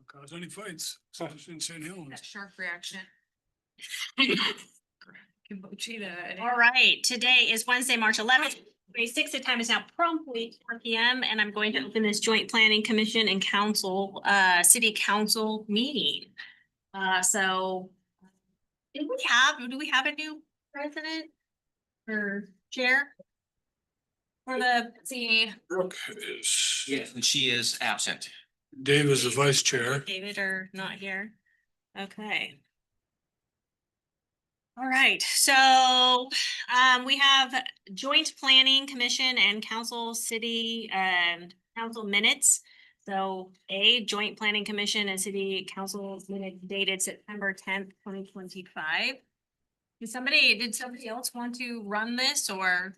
cause any fights, especially in St. Helens. That shark reaction. All right, today is Wednesday, March 11th, 26th. The time is now promptly 4 p.m. and I'm going to open this joint planning commission and council, city council meeting. So do we have a new president or chair? For the, let's see, Brooke is, Yes, and she is absent. Dave is the vice chair. David are not here. Okay. All right, so we have joint planning commission and council city council minutes. So a joint planning commission and city council minutes dated September 10th, 2025. Did somebody else want to run this or?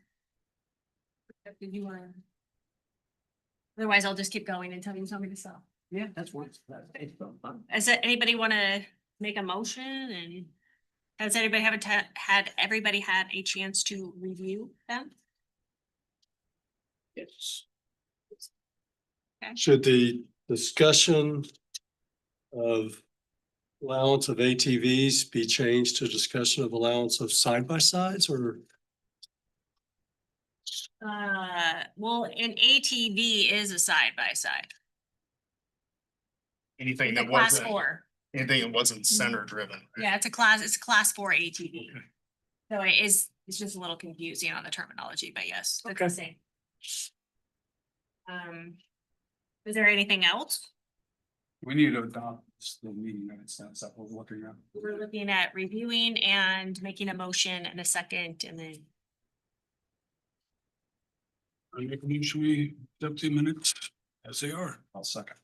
Did you want? Otherwise, I'll just keep going until you tell me to stop. Yeah, that's what. Does anybody want to make a motion and has anybody had everybody had a chance to review them? Yes. Should the discussion of allowance of ATVs be changed to discussion of allowance of side-by-sides or? Well, an ATV is a side by side. Anything It's a that class wasn't, 4. anything that wasn't center driven. Yeah, it's a class 4 ATV. So it's just a little confusing on the terminology, but yes, that's the same. Is there anything else? We need to adopt the meeting minutes. That's what we're looking at. We're looking at reviewing and making a motion and a second and then. I make a motion, we adopt the minutes as they are. I'll second.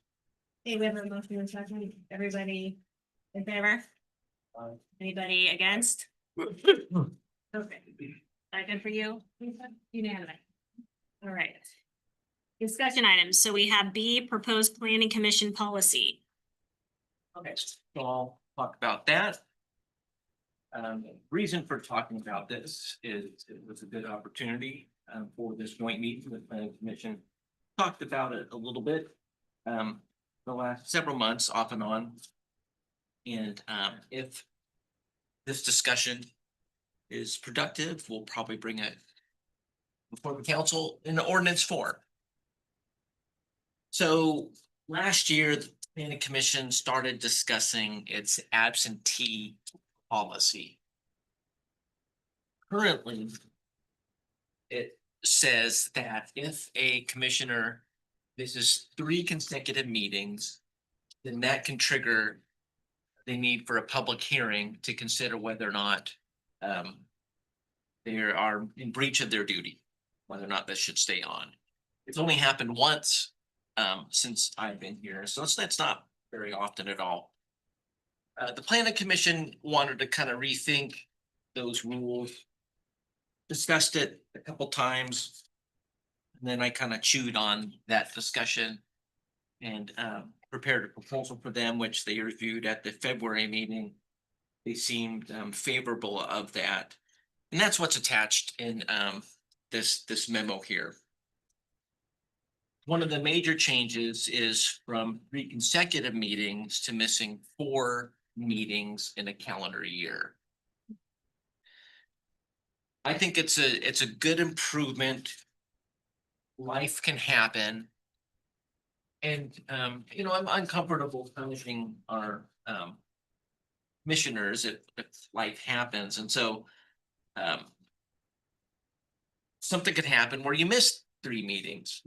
Okay, we have a motion and a second. Everybody in favor? Anybody against? Okay. Second for you? Unanimous. All right. Discussion items. So we have B, proposed planning commission policy. Okay, so I'll talk about that. Reason for talking about this is it was a good opportunity for this joint meeting with the planning commission. Talked about it a little bit the last several months off and on. And if this discussion is productive, we'll probably bring it before the council in the ordinance form. So last year, the planning commission started discussing its absentee policy. Currently, it says that if a commissioner misses 3 consecutive meetings, then that can trigger the need for a public hearing to consider whether or not they are in breach of their duty, whether or not this should stay on. It's only happened once since I've been here, so that's not very often at all. The planning commission wanted to kind of rethink those rules. Discussed it a couple times. And then I kind of chewed on that discussion. And prepared a proposal for them, which they reviewed at the February meeting. They seemed favorable of that. And that's what's attached in this memo here. One of the major changes is from 3 consecutive meetings to missing 4 meetings in a calendar year. I think it's a good improvement. Life can happen. And you know, I'm uncomfortable punishing our commissioners if life happens. And so something could happen where you miss 3 meetings.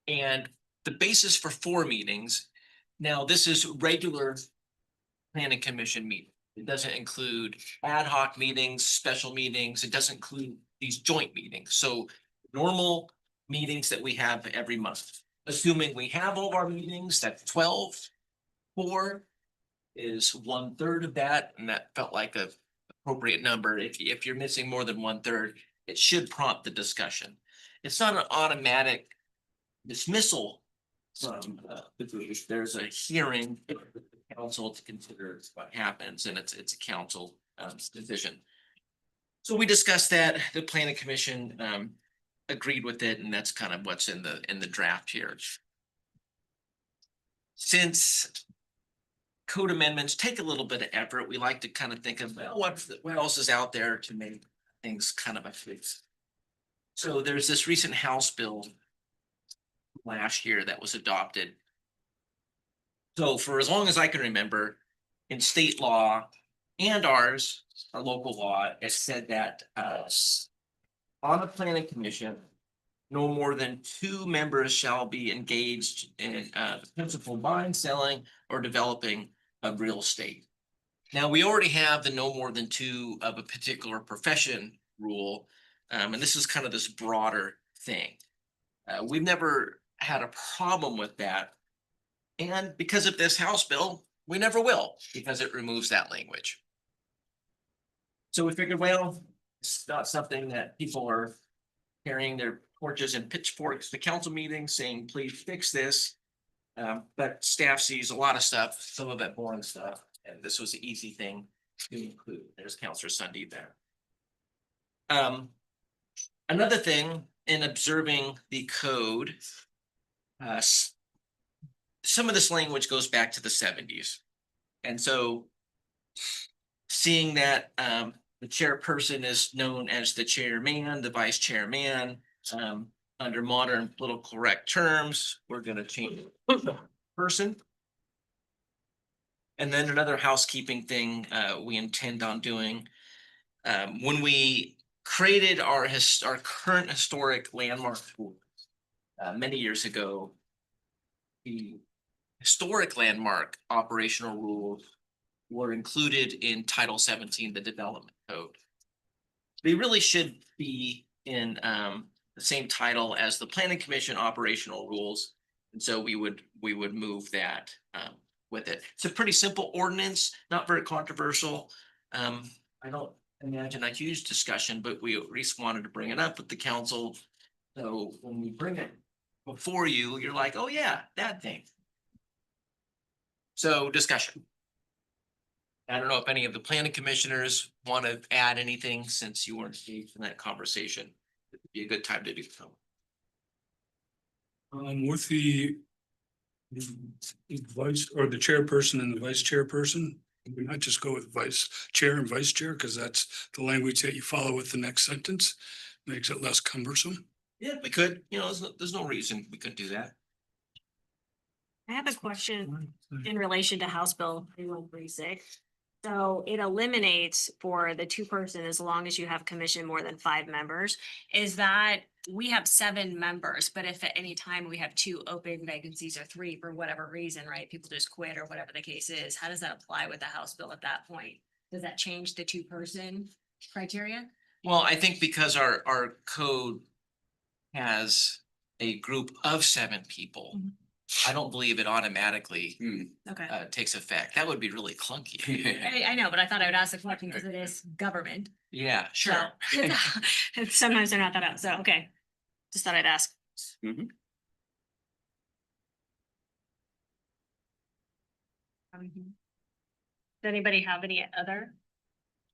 And the basis for 4 meetings, now this is regular planning commission meeting. It doesn't include ad hoc meetings, special meetings. It doesn't include these joint meetings. So normal meetings that we have every month. Assuming we have all of our meetings, that's 12. 4 is 1/3 of that, and that felt like a appropriate number. If you're missing more than 1/3, it should prompt the discussion. It's not an automatic dismissal from the group. There's a hearing for the council to consider what happens, and it's a council decision. So we discussed that. The planning commission agreed with it, and that's kind of what's in the draft here. since code amendments take a little bit of effort, we like to kind of think of, well, what else is out there to make things kind of a fix. So there's this recent House bill last year that was adopted. So for as long as I can remember, in state law and ours, our local law, it said that on the planning commission, no more than 2 members shall be engaged in the principal buying, selling, or developing of real estate. Now, we already have the no more than 2 of a particular profession rule, and this is kind of this broader thing. We've never had a problem with that. And because of this House bill, we never will, because it removes that language. So we figured, well, it's not something that people are carrying their torches and pitchforks to council meetings saying, please fix this. But staff sees a lot of stuff, some of it boring stuff, and this was an easy thing to include. There's Counselor Sunday there. Another thing in observing the code, some of this language goes back to the 70s. And so seeing that the chairperson is known as the chairman, the vice chairman, under modern political correct terms, we're gonna change person. And then another housekeeping thing we intend on doing, when we created our current historic landmark many years ago, the historic landmark operational rules were included in Title 17, the Development Code. They really should be in the same title as the Planning Commission operational rules. And so we would move that with it. It's a pretty simple ordinance, not very controversial. I don't imagine a huge discussion, but we at least wanted to bring it up with the council. So when we bring it before you, you're like, oh yeah, that thing. So discussion. I don't know if any of the planning commissioners want to add anything since you weren't engaged in that conversation. It'd be a good time to do so. With the vice or the chairperson and the vice chairperson, we not just go with vice chair and vice chair, because that's the language that you follow with the next sentence, makes it less cumbersome. Yeah, we could, there's no reason we couldn't do that. I have a question in relation to House Bill 3136. So it eliminates for the 2-person as long as you have commission more than 5 members. Is that we have 7 members, but if at any time we have 2 open vacancies or 3 for whatever reason, right? People just quit or whatever the case is. How does that apply with the House Bill at that point? Does that change the 2-person criteria? Well, I think because our code has a group of 7 people, Mhm. I don't believe it automatically Okay. takes effect. That would be really clunky. I know, but I thought I would ask the question because it is government. Yeah, sure. So, sometimes they're not that out. So, okay. Just thought I'd ask. Mhm. Does anybody have any other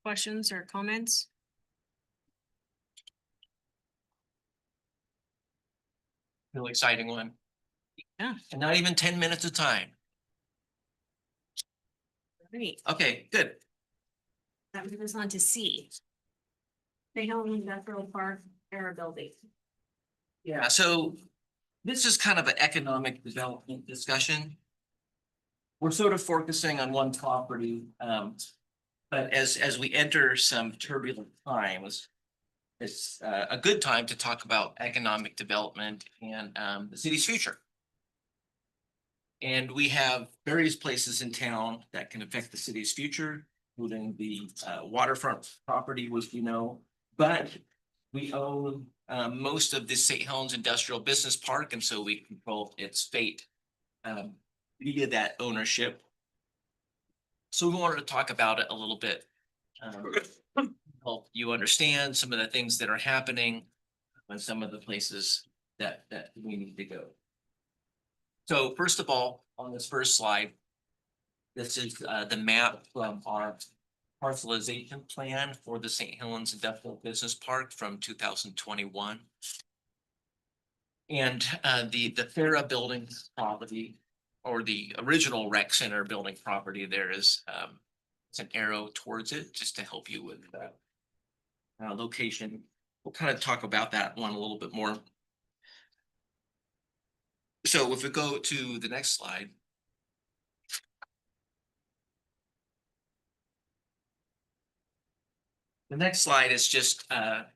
questions or comments? Really exciting one. Yeah. And not even 10 minutes of time. Great. Okay, good. That moves us on to C. St. Helens Industrial Park Era Building. Yeah, so this is kind of an economic development discussion. We're sort of focusing on one property, but as we enter some turbulent times, it's a good time to talk about economic development and the city's future. And we have various places in town that can affect the city's future, including the waterfront property, which you know, but we own most of the St. Helens Industrial Business Park, and so we control its fate via that ownership. So we wanted to talk about it a little bit. Help you understand some of the things that are happening and some of the places that we need to go. So first of all, on this first slide, this is the map from our parcelization plan for the St. Helens Industrial Business Park from 2021. And the Farah Building property or the original rec center building property, there is, it's an arrow towards it, just to help you with that. Location, we'll kind of talk about that one a little bit more. So if we go to the next slide. The next slide is just the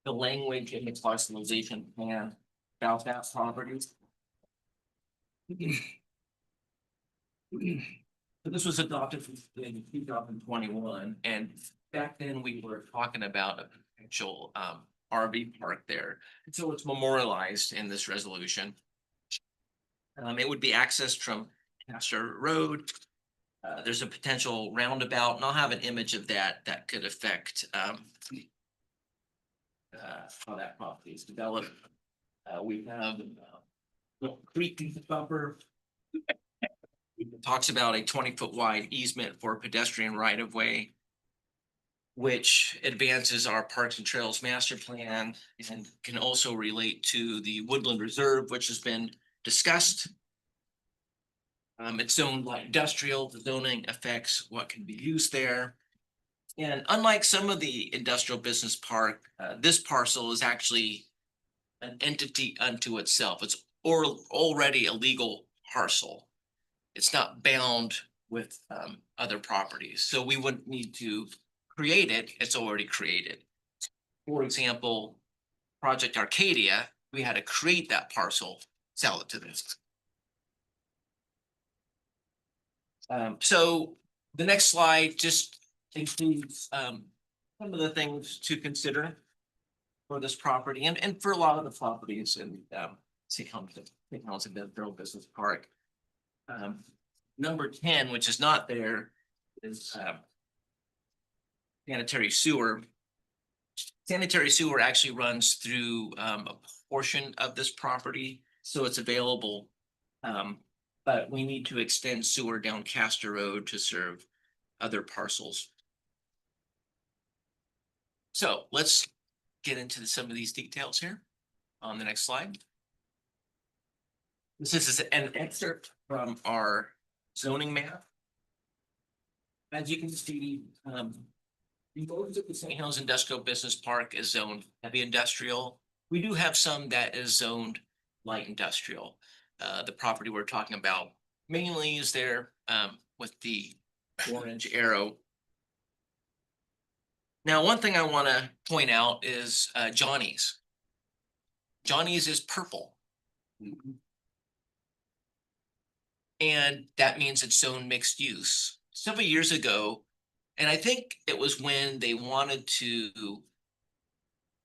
language in the parcelization plan about that property. So this was adopted in 2021, and back then we were talking about a potential RV park there. And so it's memorialized in this resolution. It would be accessed from Castor Road. There's a potential roundabout, and I'll have an image of that could affect how that property is developed. We have creek buffer. It talks about a 20-foot wide easement for pedestrian right of way, which advances our Parks and Trails master plan and can also relate to the Woodland Reserve, which has been discussed. It's zoned light industrial. The zoning affects what can be used there. And unlike some of the industrial business park, this parcel is actually an entity unto itself. It's already a legal parcel. It's not bound with other properties, so we wouldn't need to create it. It's already created. For example, Project Arcadia, we had to create that parcel, sell it to this. So the next slide just includes some of the things to consider for this property and for a lot of the properties in St. Helens Industrial Business Park. Number 10, which is not there, is sanitary sewer. Sanitary sewer actually runs through a portion of this property, so it's available. But we need to extend sewer down Castor Road to serve other parcels. So let's get into some of these details here on the next slide. This is an excerpt from our zoning map. As you can see, most of the St. Helens Industrial Business Park is zoned heavy industrial. We do have some that is zoned light industrial. The property we're talking about mainly is there with the orange arrow. Now, one thing I want to point out is Johnny's. Johnny's is purple. And that means it's zoned mixed use. Several years ago, and I think it was when they wanted to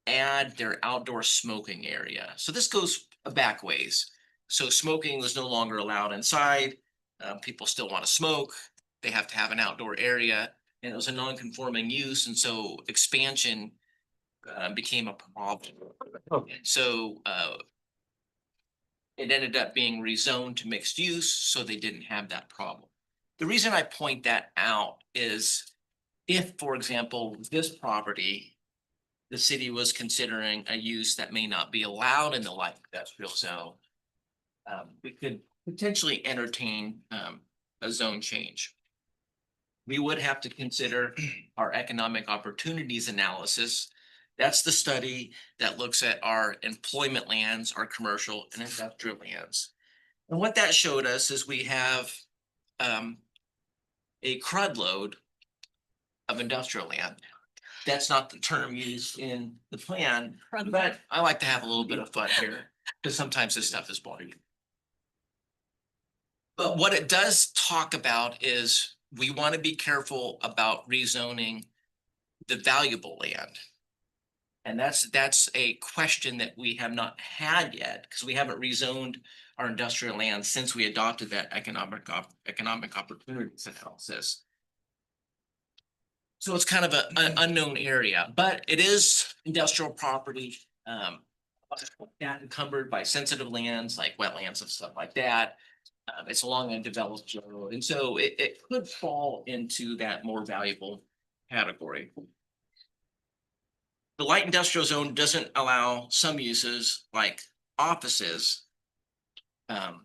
add their outdoor smoking area. So this goes back ways. So smoking was no longer allowed inside. People still want to smoke. They have to have an outdoor area, and it was a non-conforming use. And so expansion became a problem. So it ended up being rezoned to mixed use, so they didn't have that problem. The reason I point that out is if, for example, this property, the city was considering a use that may not be allowed in the light industrial zone, we could potentially entertain a zone change. We would have to consider our economic opportunities analysis. That's the study that looks at our employment lands, our commercial and industrial lands. And what that showed us is we have a crud load of industrial land. That's not the term used in the plan, but I like to have a little bit of fun here because sometimes this stuff is boring. But what it does talk about is we want to be careful about rezoning the valuable land. And that's a question that we have not had yet because we haven't rezoned our industrial land since we adopted that economic opportunities analysis. So it's kind of an unknown area, but it is industrial property that encumbered by sensitive lands like wetlands and stuff like that. It's along a developed road, and so it could fall into that more valuable category. The light industrial zone doesn't allow some uses like offices. The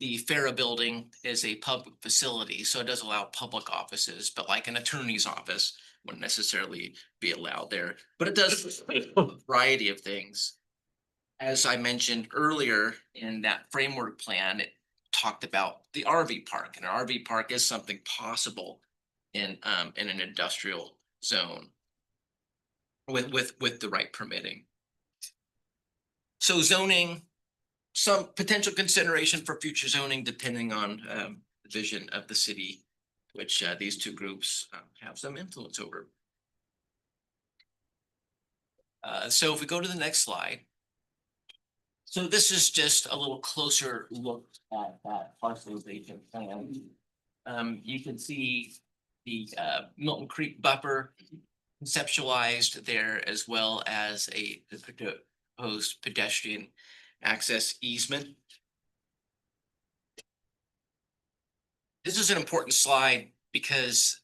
the Farah building is a public facility, so it does allow public offices, but like an attorney's office wouldn't necessarily be allowed there, but it does a variety of things. As I mentioned earlier in that framework plan, it talked about the RV park, and an RV park is something possible in an industrial zone with the right permitting. So zoning, some potential consideration for future zoning depending on the vision of the city, which these two groups have some influence over. So if we go to the next slide. So this is just a little closer look at that parcelization plan. You can see the Milton Creek buffer conceptualized there, as well as a proposed pedestrian access easement. This is an important slide because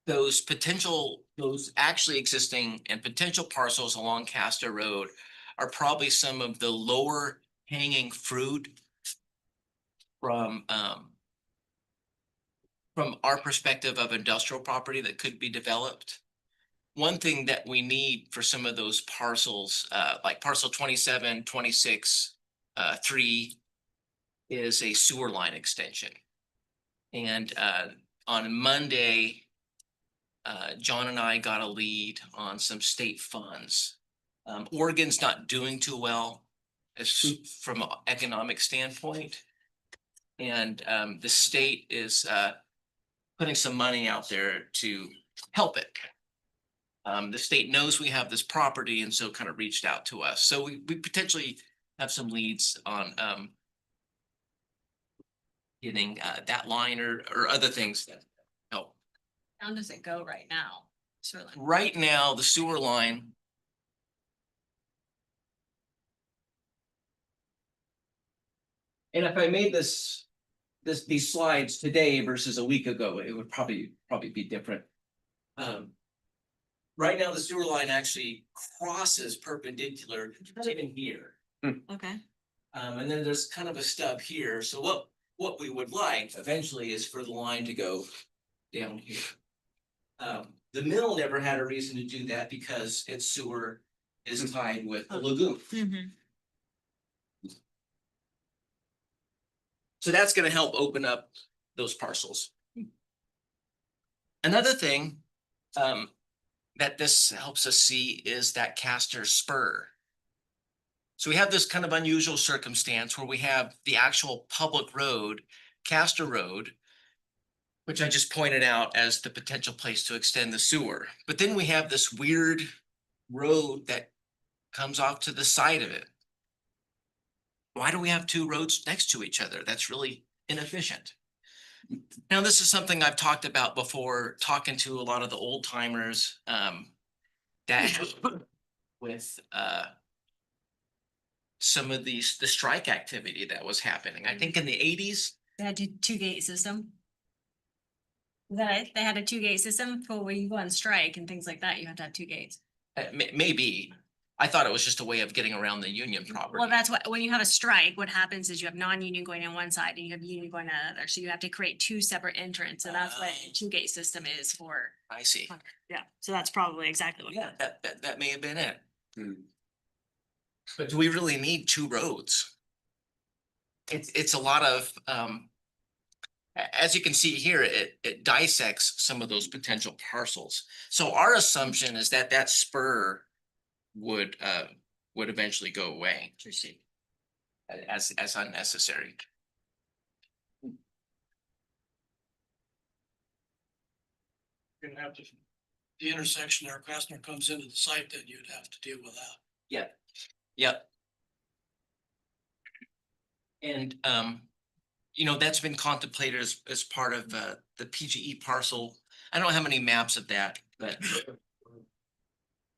those actually existing and potential parcels along Castor Road are probably some of the lower hanging fruit from our perspective of industrial property that could be developed. One thing that we need for some of those parcels, like parcel 27, 26, 3, is a sewer line extension. And on Monday, John and I got a lead on some state funds. Oregon's not doing too well from an economic standpoint. And the state is putting some money out there to help it. The state knows we have this property and so kind of reached out to us. So we potentially have some leads on getting that line or other things that help. How does it go right now? Right now, the sewer line. And if I made these slides today versus a week ago, it would probably be different. Right now, the sewer line actually crosses perpendicular, not even here. Okay. And then there's kind of a stub here. So what we would like eventually is for the line to go down here. The mill never had a reason to do that because its sewer is tied with a lagoon. So that's gonna help open up those parcels. Another thing that this helps us see is that Castor spur. So we have this kind of unusual circumstance where we have the actual public road, Castor Road, which I just pointed out as the potential place to extend the sewer. But then we have this weird road that comes off to the side of it. Why do we have two roads next to each other? That's really inefficient. Now, this is something I've talked about before, talking to a lot of the old timers that with some of the strike activity that was happening. I think in the 80s. They had a two-gate system. Is that it? They had a two-gate system for when you go on strike and things like that. You have to have two gates. Maybe. I thought it was just a way of getting around the union property. Well, that's what, when you have a strike, what happens is you have non-union going on one side and you have union going on the other. So you have to create two separate entrances. And that's what a two-gate system is for. I see. Yeah, so that's probably exactly what. Yeah, that may have been it. But do we really need two roads? It's a lot of, as you can see here, it dissects some of those potential parcels. So our assumption is that that spur would eventually go away. Interesting. As unnecessary. You're gonna have to, the intersection there, Krasner comes into the site, then you'd have to deal with that. Yep. And you know, that's been contemplated as part of the PGE parcel. I don't know how many maps of that, but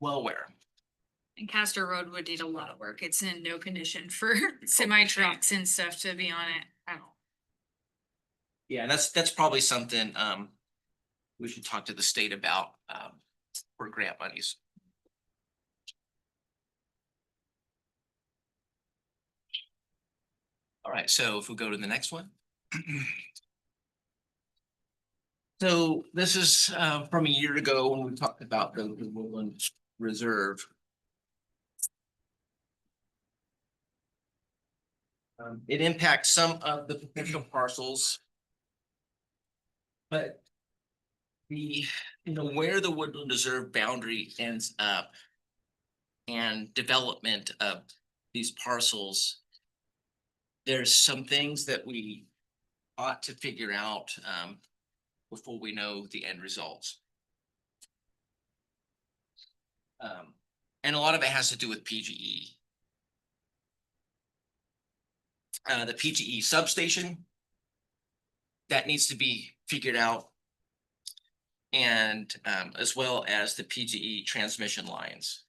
well aware. And Castor Road would need a lot of work. It's in no condition for semi trucks and stuff to be on it at all. Yeah, and that's probably something we should talk to the state about for grant monies. All right, so if we go to the next one. So this is from a year ago when we talked about the Woodland Reserve. It impacts some of the potential parcels. But where the Woodland Reserve boundary ends up and development of these parcels, there's some things that we ought to figure out before we know the end results. And a lot of it has to do with PGE. The PGE substation, that needs to be figured out. And as well as the PGE transmission lines.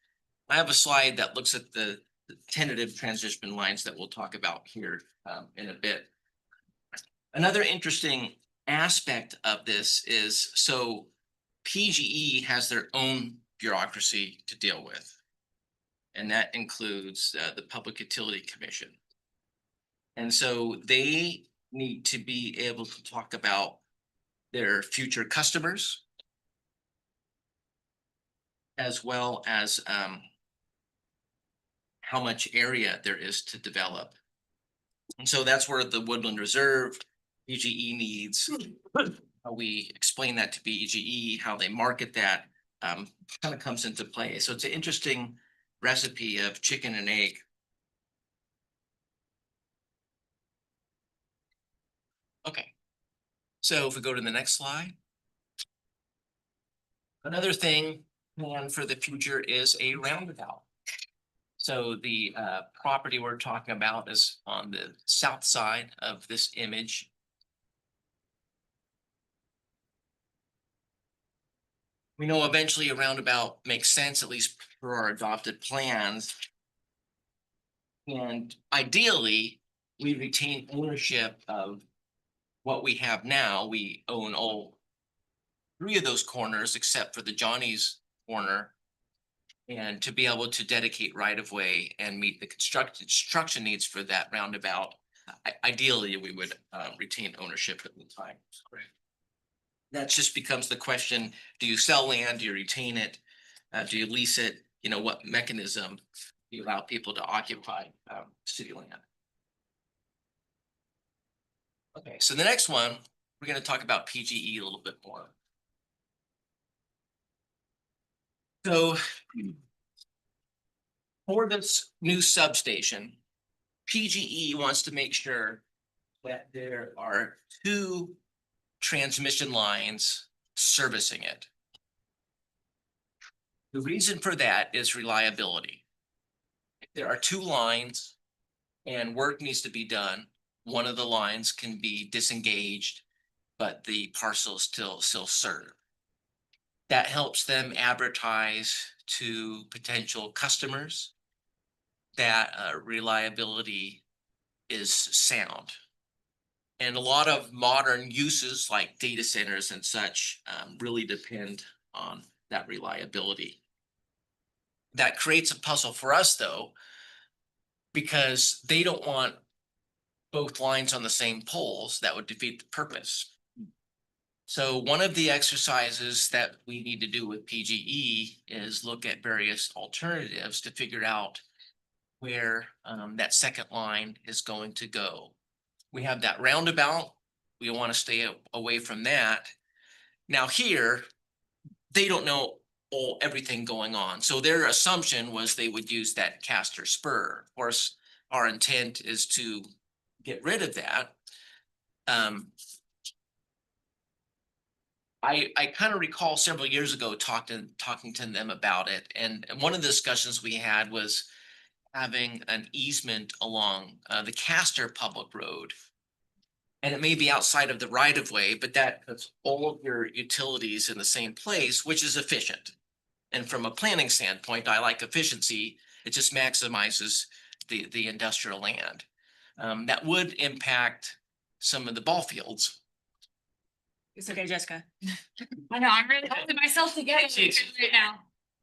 I have a slide that looks at the tentative transmission lines that we'll talk about here in a bit. Another interesting aspect of this is, so PGE has their own bureaucracy to deal with. And that includes the Public Utility Commission. And so they need to be able to talk about their future customers, as well as how much area there is to develop. And so that's where the Woodland Reserve, PGE needs, how we explain that to PGE, how they market that, kind of comes into play. So it's an interesting recipe of chicken and egg. Okay, so if we go to the next slide. Another thing planned for the future is a roundabout. So the property we're talking about is on the south side of this image. We know eventually a roundabout makes sense, at least for our adopted plans. And ideally, we retain ownership of what we have now. We own all three of those corners except for the Johnny's corner. And to be able to dedicate right of way and meet the construction needs for that roundabout, ideally, we would retain ownership at the time. That just becomes the question: do you sell land? Do you retain it? Do you lease it? What mechanism do you allow people to occupy city land? Okay, so the next one, we're going to talk about PGE a little bit more. So for this new substation, PGE wants to make sure that there are 2 transmission lines servicing it. The reason for that is reliability. If there are 2 lines and work needs to be done, one of the lines can be disengaged, but the parcel still serve. That helps them advertise to potential customers that reliability is sound. And a lot of modern uses like data centers and such really depend on that reliability. That creates a puzzle for us though, because they don't want both lines on the same poles. That would defeat the purpose. So one of the exercises that we need to do with PGE is look at various alternatives to figure out where that second line is going to go. We have that roundabout. We want to stay away from that. Now here, they don't know everything going on. So their assumption was they would use that Castor spur. Of course, our intent is to get rid of that. I kind of recall several years ago talking to them about it. And one of the discussions we had was having an easement along the Castor public road. And it may be outside of the right of way, but that puts all of your utilities in the same place, which is efficient. And from a planning standpoint, I like efficiency. It just maximizes the industrial land. That would impact some of the ball fields. It's okay, Jessica. I know, I'm really holding myself together Jeez. right now.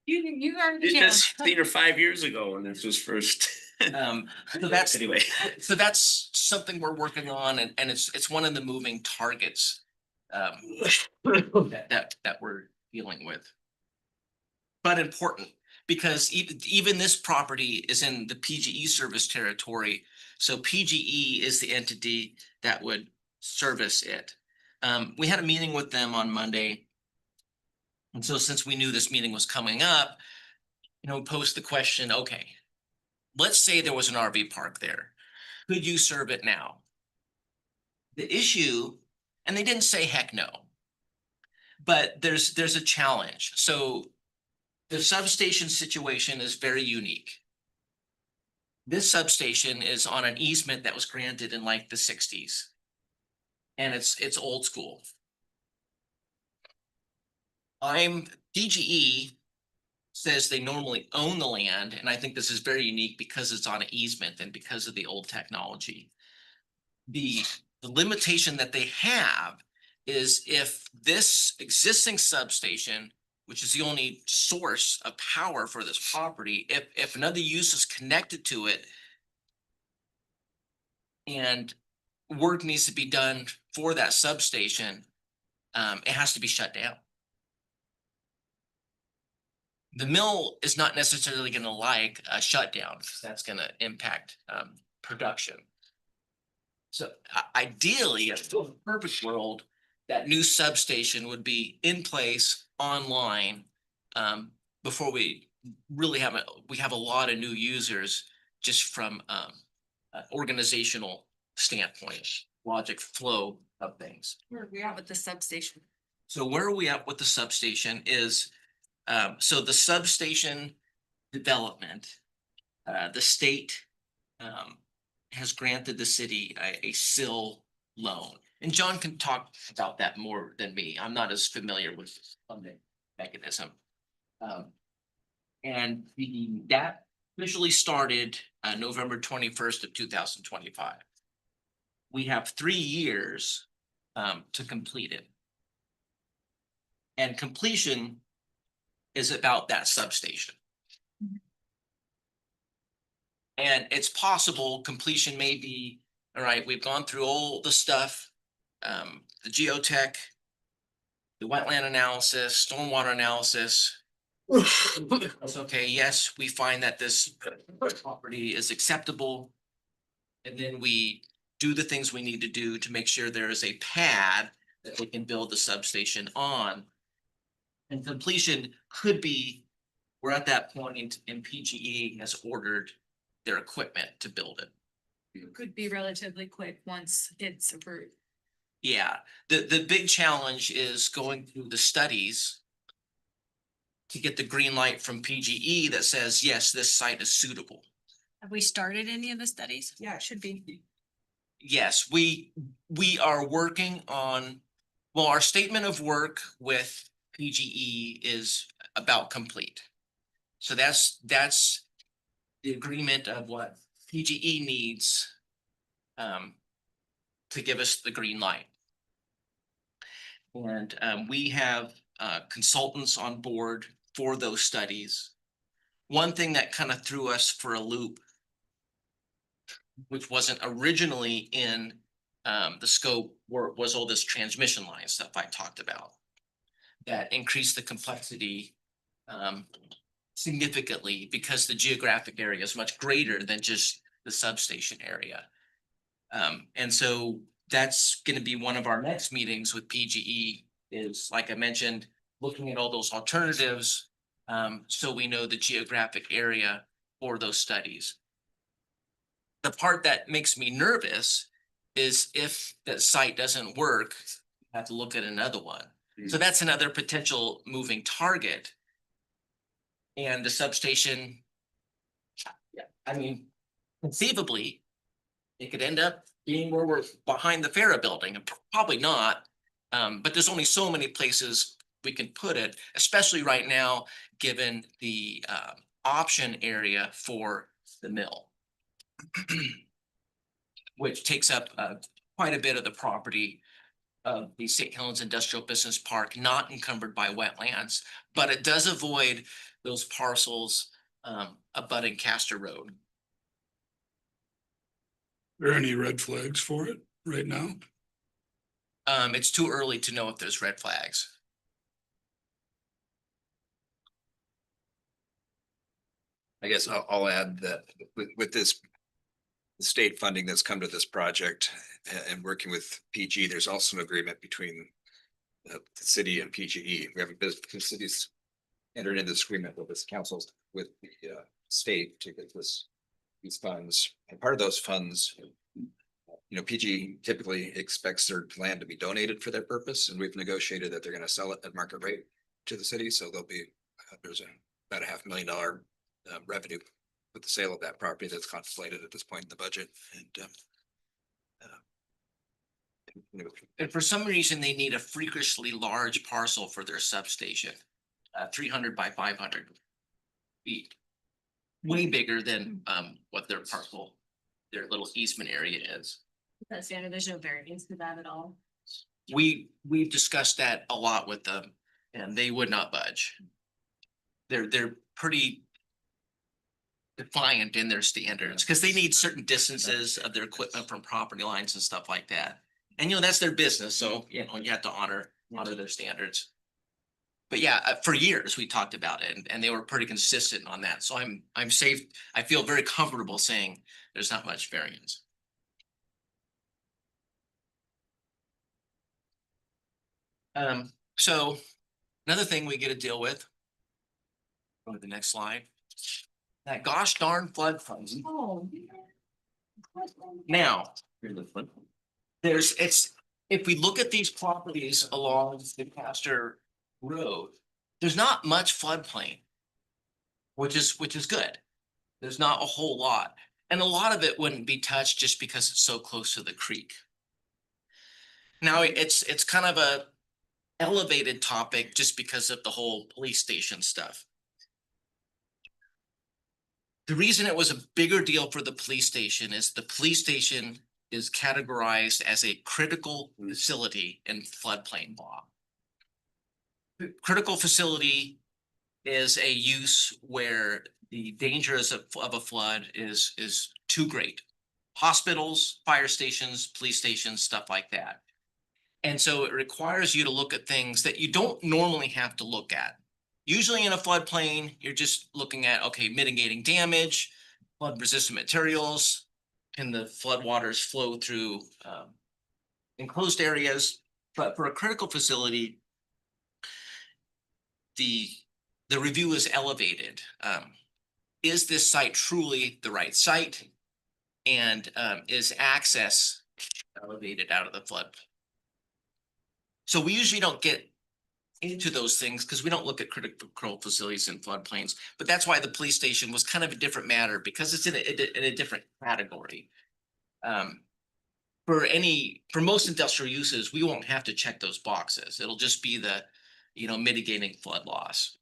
You are. Did this 3 or 5 years ago when this was first. So that's anyway, so that's something we're working on and it's one of the moving targets. That we're dealing with. But important, because even this property is in the PGE service territory. So PGE is the entity that would service it. We had a meeting with them on Monday. And so since we knew this meeting was coming up, posed the question, okay, let's say there was an RV park there. Could you serve it now? The issue, and they didn't say heck no, but there's a challenge. So the substation situation is very unique. This substation is on an easement that was granted in like the 60s. And it's old school. PGE says they normally own the land, and I think this is very unique because it's on an easement and because of the old technology. The limitation that they have is if this existing substation, which is the only source of power for this property, if another use is connected to it and work needs to be done for that substation, it has to be shut down. The mill is not necessarily going to like a shutdown because that's going to impact production. So ideally, in a perfect world, that new substation would be in place online before we really have a lot of new users just from organizational standpoint, logic flow of things. Where are we at with the substation? So where are we at with the substation is, so the substation development, the state has granted the city a SIL loan. And John can talk about that more than me. I'm not as familiar with the funding mechanism. And that officially started November 21st of 2025. We have 3 years to complete it. And completion is about that substation. And it's possible completion may be, all right, we've gone through all the stuff, the geotech, the wetland analysis, stormwater analysis. It's okay, yes, we find that this property is acceptable. And then we do the things we need to do to make sure there is a pad that we can build the substation on. And completion could be, we're at that point and PGE has ordered their equipment to build it. It could be relatively quick once it's approved. Yeah, the big challenge is going through the studies to get the green light from PGE that says, yes, this site is suitable. Have we started any of the studies? Yeah, it should be. Yes, we are working on, well, our statement of work with PGE is about complete. So that's the agreement of what PGE needs to give us the green light. And we have consultants on board for those studies. One thing that kind of threw us for a loop, which wasn't originally in the scope, was all this transmission line stuff I talked about that increased the complexity significantly because the geographic area is much greater than just the substation area. And so that's going to be one of our next meetings with PGE is, like I mentioned, looking at all those alternatives so we know the geographic area for those studies. The part that makes me nervous is if that site doesn't work, I have to look at another one. So that's another potential moving target. And the substation, yeah, I mean, conceivably, it could end up being where we're behind the Farah building, and probably not. But there's only so many places we can put it, especially right now, given the option area for the mill, which takes up quite a bit of the property of the St. Helens Industrial Business Park, not encumbered by wetlands, but it does avoid those parcels abutting Castor Road. there any red flags for it right now? It's too early to know if there's red flags. I guess I'll add that with this state funding that's come to this project and working with PG, there's also an agreement between the city and PGE. We have a business, the city's entered into this agreement with this councils with the state to get these funds. And part of those funds, PG typically expects their land to be donated for that purpose, and we've negotiated that they're going to sell it at market rate to the city. So there's about $500,000 revenue with the sale of that property that's contemplated at this point in the budget. And for some reason, they need a freakishly large parcel for their substation, 300 by 500 feet. Way bigger than what their parcel, their little easement area is. That's the there's no variance to that at all. We've discussed that a lot with them and they would not budge. They're pretty defiant in their standards because they need certain distances of their equipment from property lines and stuff like that. And that's their business. So, you have to honor their standards. But yeah, for years we talked about it and they were pretty consistent on that. So I'm safe. I feel very comfortable saying there's not much variance. So another thing we get to deal with. Go to the next slide. That gosh darn flood funds. Oh. Now, if we look at these properties along the Pastor Road, there's not much floodplain. Which is good. There's not a whole lot. And a lot of it wouldn't be touched just because it's so close to the creek. Now it's kind of a elevated topic just because of the whole police station stuff. The reason it was a bigger deal for the police station is the police station is categorized as a critical facility in floodplain law. Critical facility is a use where the dangers of a flood is too great. Hospitals, fire stations, police stations, stuff like that. And so it requires you to look at things that you don't normally have to look at. Usually in a floodplain, you're just looking at, okay, mitigating damage, flood resistant materials, can the floodwaters flow through enclosed areas? But for a critical facility, the review is elevated. Is this site truly the right site? And is access elevated out of the flood? So we usually don't get into those things because we don't look at critical facilities in floodplains, but that's why the police station was kind of a different matter because it's in a different category. For most industrial uses, we won't have to check those boxes. It'll just be the, mitigating flood loss.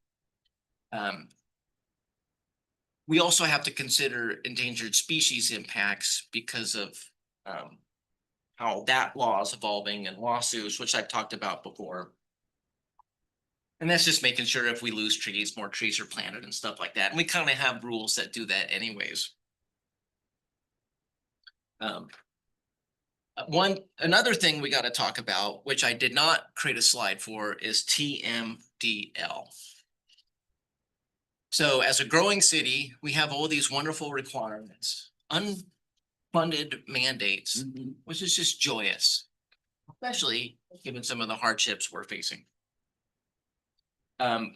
We also have to consider endangered species impacts because of how that law is evolving and lawsuits, which I've talked about before. And that's just making sure if we lose trees, more trees are planted and stuff like that. And we kind of have rules that do that anyways. Another thing we got to talk about, which I did not create a slide for, is TMDL. So as a growing city, we have all these wonderful requirements, unfunded mandates, which is just joyous, especially given some of the hardships we're facing.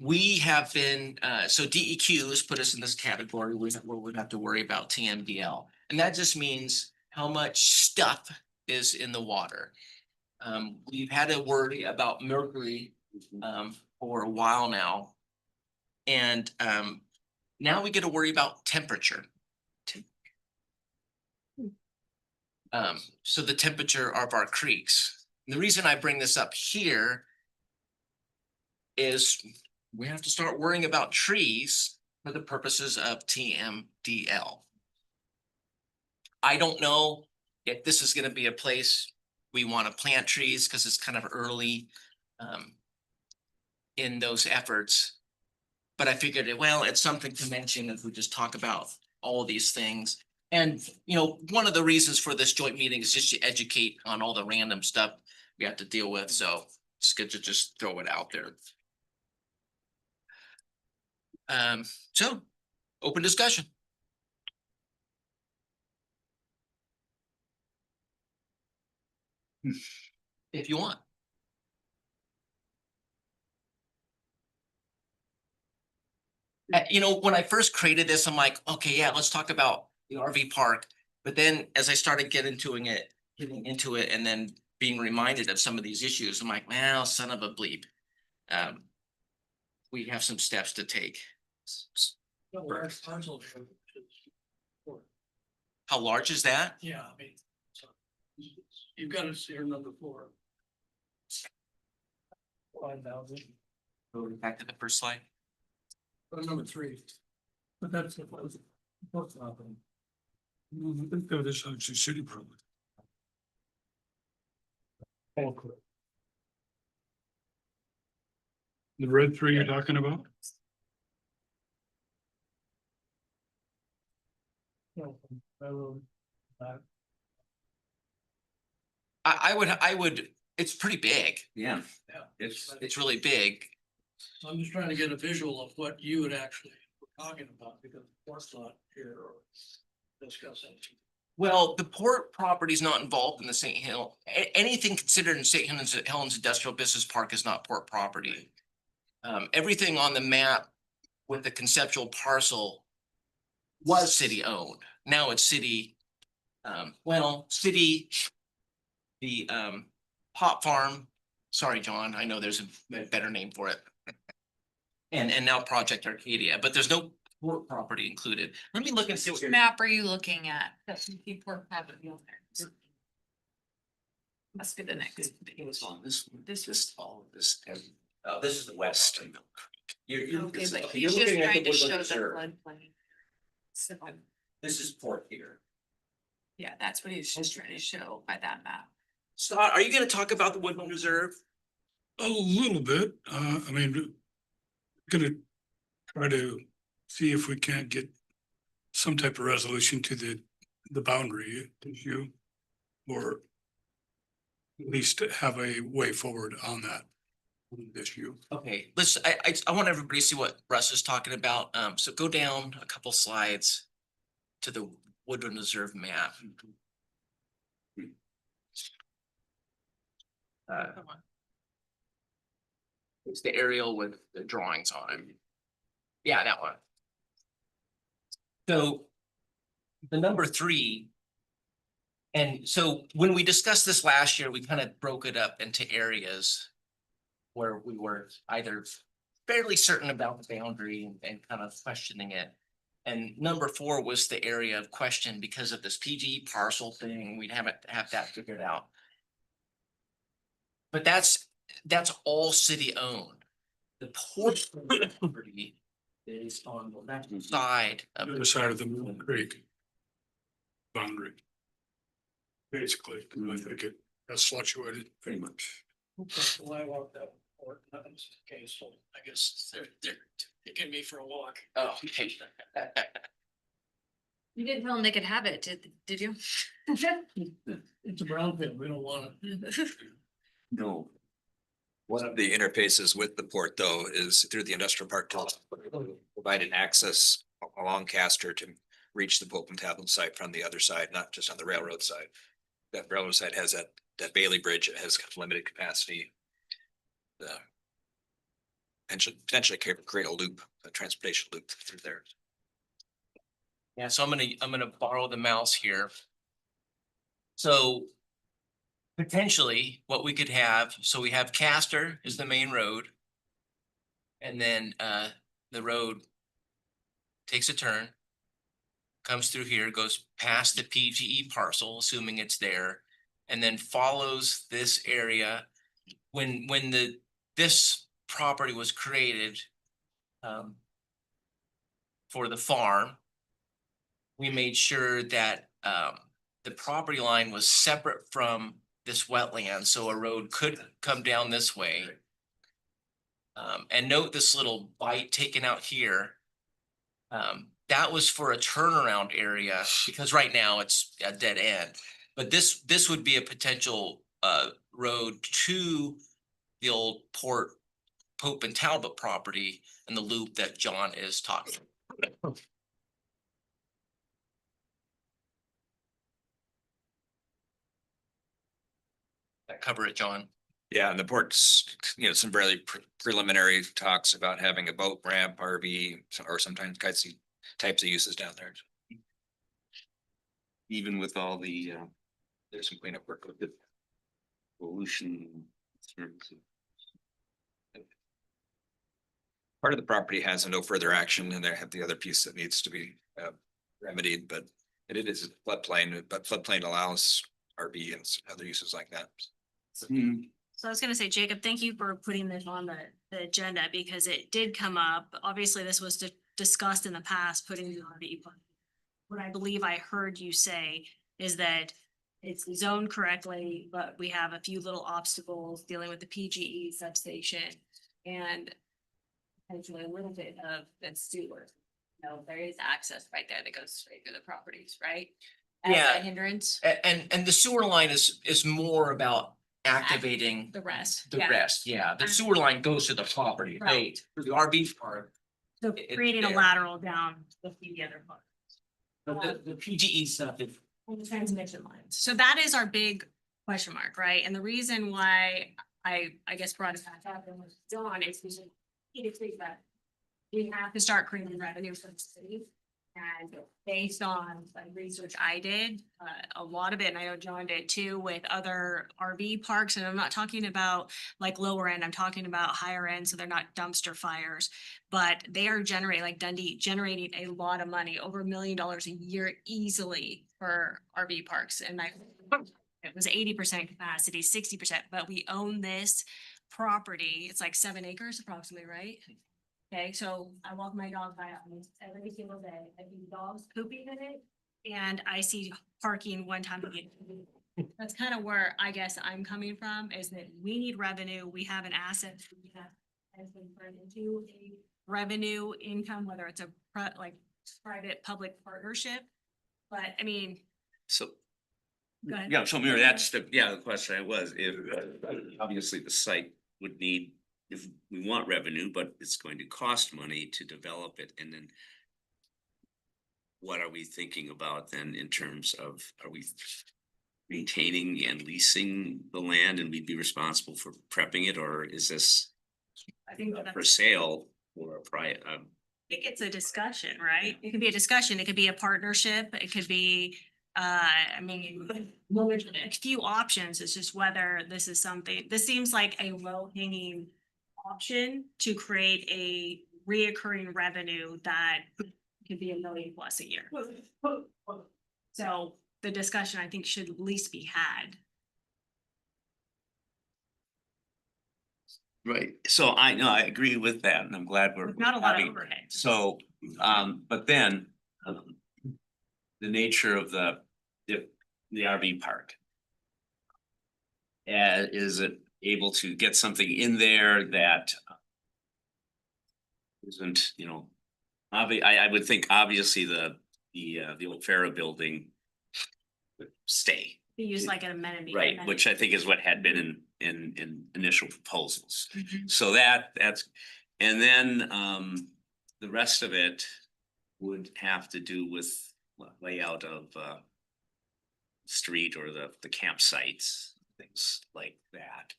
We have been, so DEQ has put us in this category where we'd have to worry about TMDL. And that just means how much stuff is in the water. We've had to worry about mercury for a while now. And now we get to worry about temperature. So the temperature of our creeks. And the reason I bring this up here is we have to start worrying about trees for the purposes of TMDL. I don't know if this is going to be a place we want to plant trees because it's kind of early in those efforts. But I figured, well, it's something to mention if we just talk about all of these things. And, you know, one of the reasons for this joint meeting is just to educate on all the random stuff we have to deal with, so it's good to just throw it out there. So, open discussion. If you want. You know, when I first created this, I'm like, okay, yeah, let's talk about the RV park. But then as I started getting into it and then being reminded of some of these issues, I'm like, well, son of a bleep. We have some steps to take. No, large parcel. How large is that? Yeah, I mean, so you've got to see your number 4. 5,000. Go back to the first slide. Number 3. But that's the. I think that is actually city property. The red 3 you're talking about? I would, it's pretty big. Yeah. Yeah. It's really big. So I'm just trying to get a visual of what you would actually were talking about, because the port's not here or discussing. Well, the port property is not involved in the St. Anything considered in St. Helens Industrial Business Park is not port property. Everything on the map with the conceptual parcel was city owned. Now it's city, the Hop Farm. Sorry, John, I know there's a better name for it. And now Project Arcadia, but there's no port property included. Let me look and see what Which you're. map are you looking at? That's the port property on there. Must be the next. It was on this, This this, all of this, and, oh, this is the west. You're Okay, but okay, he's you're just looking at trying the to show Woodland the Reserve. floodplain. So, This is port here. yeah, that's what he's just trying to show by that map. Scott, are you gonna talk about the Woodland Reserve? A little bit, I mean, gonna try to see if we can't get some type of resolution to the boundary issue. Or at least have a way forward on that issue. Okay, let's, I want everybody to see what Russ is talking about. So go down a couple slides to the Woodland Reserve map. It's the aerial with the drawings on it. Yeah, that one. So the number 3. And so when we discussed this last year, we kind of broke it up into areas where we were either fairly certain about the boundary and kind of questioning it. And number 4 was the area of question because of this PG parcel thing. We'd have that figured out. But that's all city owned. The port property is on the left side of The other side of the Moon Creek boundary. Basically, I think it has fluctuated pretty much. Well, I walked that port, nothing's the case, so I guess they're taking me for a walk. Oh, okay. You didn't tell them they could have it, did you? It's a brownfield, we don't want it. No. One of the interfaces with the port, though, is through the industrial park to provide an access along Castor to reach the Pope and Tablet site from the other side, not just on the railroad side. That railroad side has that Bailey Bridge, it has limited capacity. And should potentially create a loop, a transportation loop through there. Yeah, so I'm gonna borrow the mouse here. So potentially what we could have, so we have Castor is the main road. And then the road takes a turn, comes through here, goes past the PGE parcel, assuming it's there, and then follows this area. When this property was created for the farm, we made sure that the property line was separate from this wetland, so a road could come down this way. And note this little bite taken out here. that was for a turnaround area, because right now it's a dead end. But this would be a potential road to the old Port Pope and Talbot property and the loop that John is talking. That cover it, John? Yeah, and the port's, some very preliminary talks about having a boat ramp, RV, or sometimes types of uses down there. Even with all the, there's some cleanup work with the pollution. Part of the property has a no further action, and they have the other piece that needs to be remedied, but it is a floodplain, but floodplain allows RV and other uses like that. So I was gonna say, Jacob, thank you for putting this on the agenda because it did come up. Obviously, this was discussed in the past, putting the RV park. What I believe I heard you say is that it's zoned correctly, but we have a few little obstacles dealing with the PGE substation and potentially a little bit of the sewer. No, there is access right there that goes straight to the properties, right? As a Yeah. hindrance, And the sewer line is more about activating the rest. the yeah. rest. Yeah, the sewer line goes to the property. Right. For the RV part, So It's creating a there. lateral down with the other part. but the PGE stuff is. And the transmission lines. So that is our big question mark, right? And the reason why I guess brought it back up and was Dawn is because we have to start creating revenue for the city. And based on the research I did, a lot of it, and I know John did too, with other RV parks, and I'm not talking about like lower end, I'm talking about higher end, so they're not dumpster fires. But they are generating, like Dundee, generating a lot of money, over $1 million a year easily for RV parks. And it was 80% capacity, 60%, but we own this property. It's like 7 acres approximately, right? Okay, so I walk my dog by every single day. I see dogs pooping in it and I see parking one time a week. That's kind of where I guess I'm coming from, is that we need revenue. We have an asset. We have has been turned into a revenue income, whether it's a private public partnership. But I mean, So, go ahead. yeah, so Mary, that's the question I was, if, obviously the site would need, if we want revenue, but it's going to cost money to develop it, and then what are we thinking about then in terms of, are we maintaining and leasing the land and we'd be responsible for prepping it, or is this I think for sale or a private? think it's a discussion, right? It could be a discussion, it could be a partnership, it could be, I mean, well, there's a few options, it's just whether this is something, this seems like a low hanging option to create a reoccurring revenue that could be $1 million plus a year. So the discussion, I think, should at least be had. Right, so I agree with that, and I'm glad we're. With not a lot of having- overhead. So, but then, the nature of the RV park. Is it able to get something in there that isn't, I would think obviously the old Farah building would stay, Be used like an amenity. right, which I think is what had been in initial proposals. Mhm. So that's, and then the rest of it would have to do with layout of street or the campsites, things like that.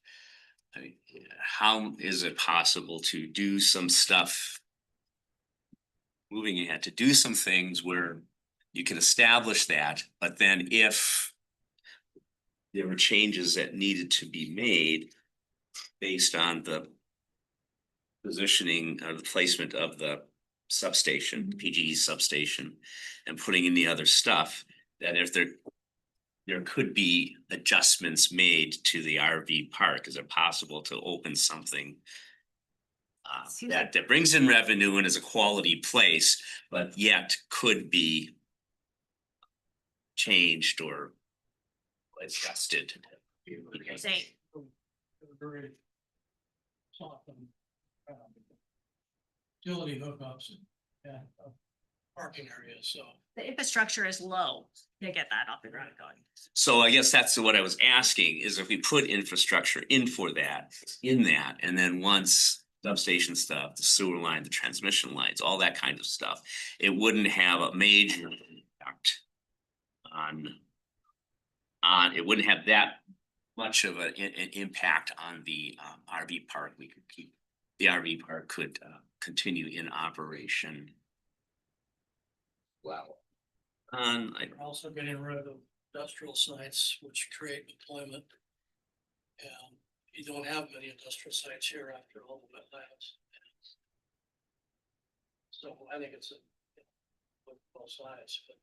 I mean, how is it possible to do some stuff? Moving ahead, to do some things where you can establish that, but then if there were changes that needed to be made based on the positioning or the placement of the substation, PGE substation, and putting in the other stuff, that if there could be adjustments made to the RV park, is it possible to open something that brings in revenue and is a quality place, but yet could be changed or adjusted? Say, Very soft and, utility hookups and parking area, so. The infrastructure is low to get that off the ground going. So I guess that's what I was asking, is if we put infrastructure in for that, and then once substation stuff, the sewer line, the transmission lines, all that kind of stuff, it wouldn't have a major impact on, it wouldn't have that much of an impact on the RV park. We could keep, the RV park could continue in operation. Wow. We're also getting rid of industrial sites which create employment. And you don't have many industrial sites here after all the wetlands. So I think it's both sides, but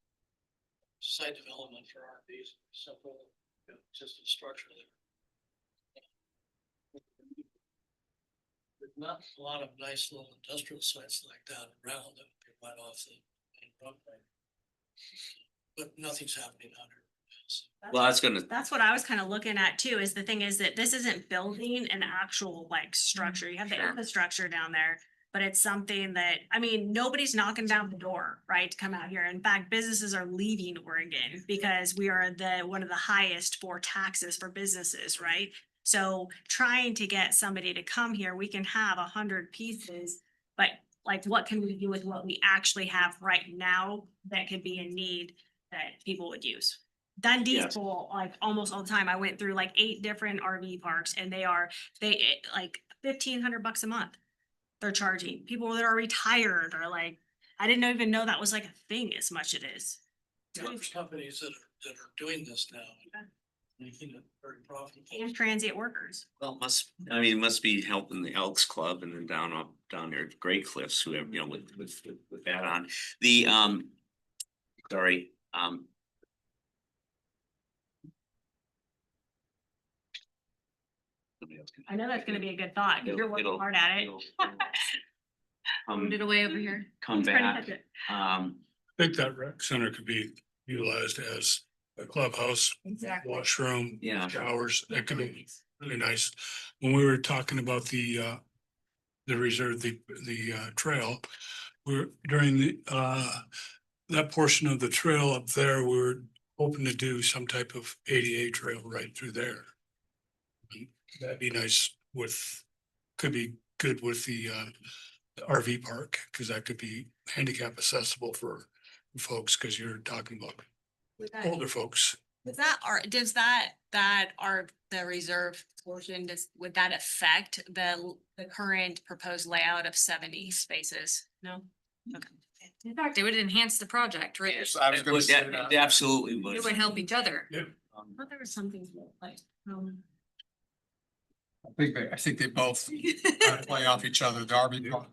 site development for RVs, simple, just a structure there. There's not a lot of nice little industrial sites like that around that would be right off the main roadway. But nothing's happening under. Well, that's gonna, That's what I was kind of looking at too, is the thing is that this isn't building an actual like structure. You have the Sure. infrastructure down there. But it's something that, I mean, nobody's knocking down the door, right, to come out here. In fact, businesses are leaving Oregon because we are one of the highest for taxes for businesses, right? So trying to get somebody to come here, we can have 100 pieces, but like, what can we do with what we actually have right now that could be in need that people would use? Dundee's Yes. full, like almost all the time. I went through like 8 different RV parks and they like $1,500 a month. They're charging. People that are retired are like, I didn't even know that was like a thing as much it is. There's companies that are doing this now. Making it very profitable. And transient workers. well, it must be helping the Elks Club and then down there at Great Cliffs, who have, with that on. The, sorry, I know that's gonna be a good thought, because you're working It'll- hard at it. it'll- Come, Put it away over here. come Trying to back, catch it. I think that rec center could be utilized as a clubhouse, Exactly. washroom, Yeah. showers. That could be really nice. When we were talking about the reserve, the trail, we're during that portion of the trail up there, we're hoping to do some type of ADA trail right through there. That'd be nice could be good with the RV park, because that could be handicap accessible for folks, because you're talking about older folks. Does the reserve portion, would that affect the current proposed layout of 70 spaces? No? Okay. In fact, it would enhance the project, right? Yes, I was it gonna would, say it that. absolutely would. It would help each other. Yeah. I thought there was something like, I think they both kind of play off each other, the RV park.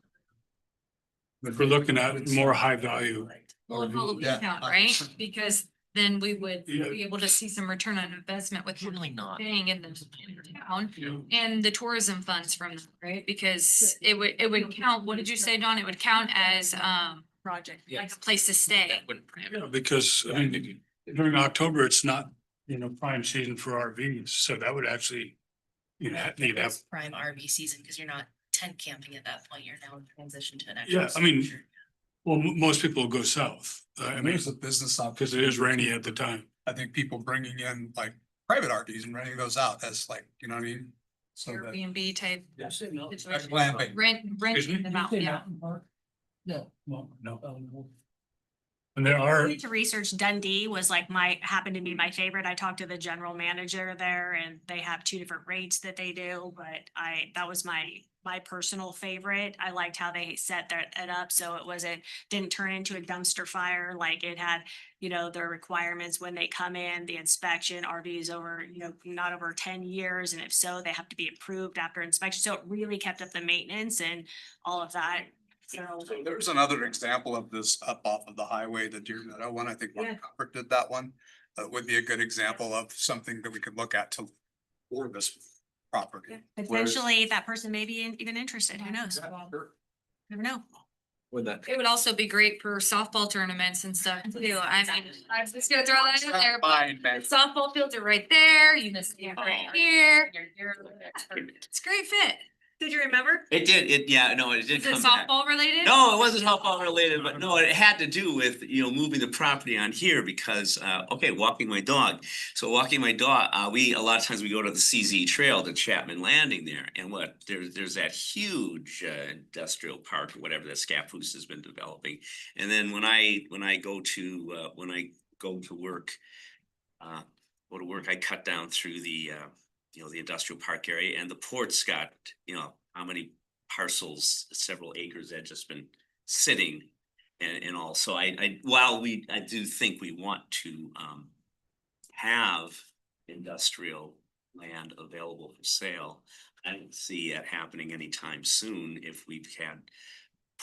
If we're looking at more high value. Well, and Halloween Yeah, count, 100%. right? Because then we would Yeah. be able to see some return on investment with Really not. staying in the town. you know, And the tourism funds from that, right? Because it would count, what did you say, Dawn? It would count as project. like a place to stay. Yeah, because I mean, during October, it's not, prime season for RVs, so that would actually, you'd have, prime RV season, because you're not tent camping at that point, you're now in transition to an Yeah, actual. I mean, structure. well, most people will go south. I mean, It's a business because it is rainy at the time. I think people bringing in like private RVs and renting those out as like, you know what I mean? So that. Airbnb type. Yeah, say no. situation. Glamping. Rent Excuse me? them out, yeah. No. No. And there are, Need to research Dundee was like happened to be my favorite. I talked to the general manager there and they have 2 different rates that they do, but that was my personal favorite. I liked how they set it up, so didn't turn into a dumpster fire. Like it had, their requirements when they come in, the inspection, RVs over, not over 10 years. And if so, they have to be approved after inspection. So it really kept up the maintenance and all of that. So So there's another example of this up off of the highway, the Deer Meadow one. I think Yeah. Mark Comfort did that one. That would be a good example of something that we could look at for this property. potentially that person may be even interested. Who knows? Never know. Would that? It would also be great for softball tournaments and stuff too. I mean, I'm just gonna throw that out there. but Fine, man. the softball fields are right there. You just stand right here. It's a great fit. Did you remember? It did, yeah, no, it did Is it come back. softball related? No, it wasn't softball related, but no, it had to do with, moving the property on here because, okay, walking my dog. So walking my dog, a lot of times we go to the CZ Trail to Chapman Landing there, and there's that huge industrial park or whatever that Scappoose has been developing. And then when I go to work, I cut down through the the industrial park area, and the port's got, how many parcels, several acres that just been sitting and all. So I do think we want to have industrial land available for sale. I don't see it happening anytime soon if we've had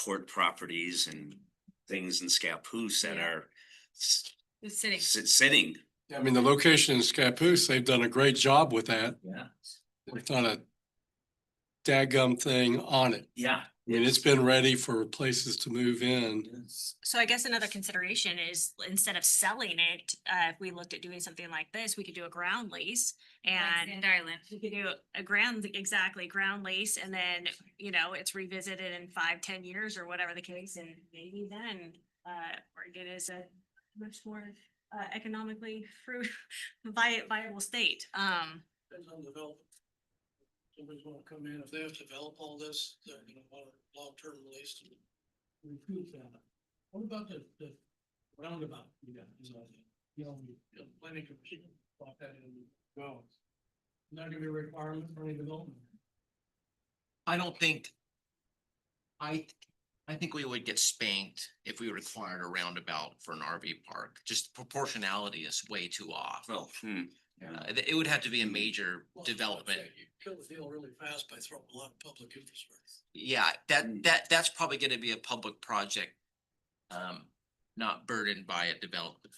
port properties and things in Scappoose that are It's sitting. sitting. I mean, the location in Scappoose, they've done a great job with that. Yeah. They've done a daggum thing on it. Yeah. I mean, it's been ready for places to move in. So I guess another consideration is instead of selling it, if we looked at doing something like this, we could do a ground lease and And Island. we could do a ground lease, and then, it's revisited in 5-10 years or whatever the case, and maybe then, Oregon is a much more, economically viable state. Depends on development. Somebody's gonna come in, if they have to develop all this, they're gonna want a long-term lease to recoup that. What about the roundabout? Planning commission, thought that in go. Not gonna be a requirement for any development. I don't think. I think we would get spanked if we required a roundabout for an RV park. Just proportionality is way too off. Well, It would have to be a major Well, development. You kill the deal really fast by throwing a lot of public infrastructure. Yeah, that's probably gonna be a public project. Not burdened by a development.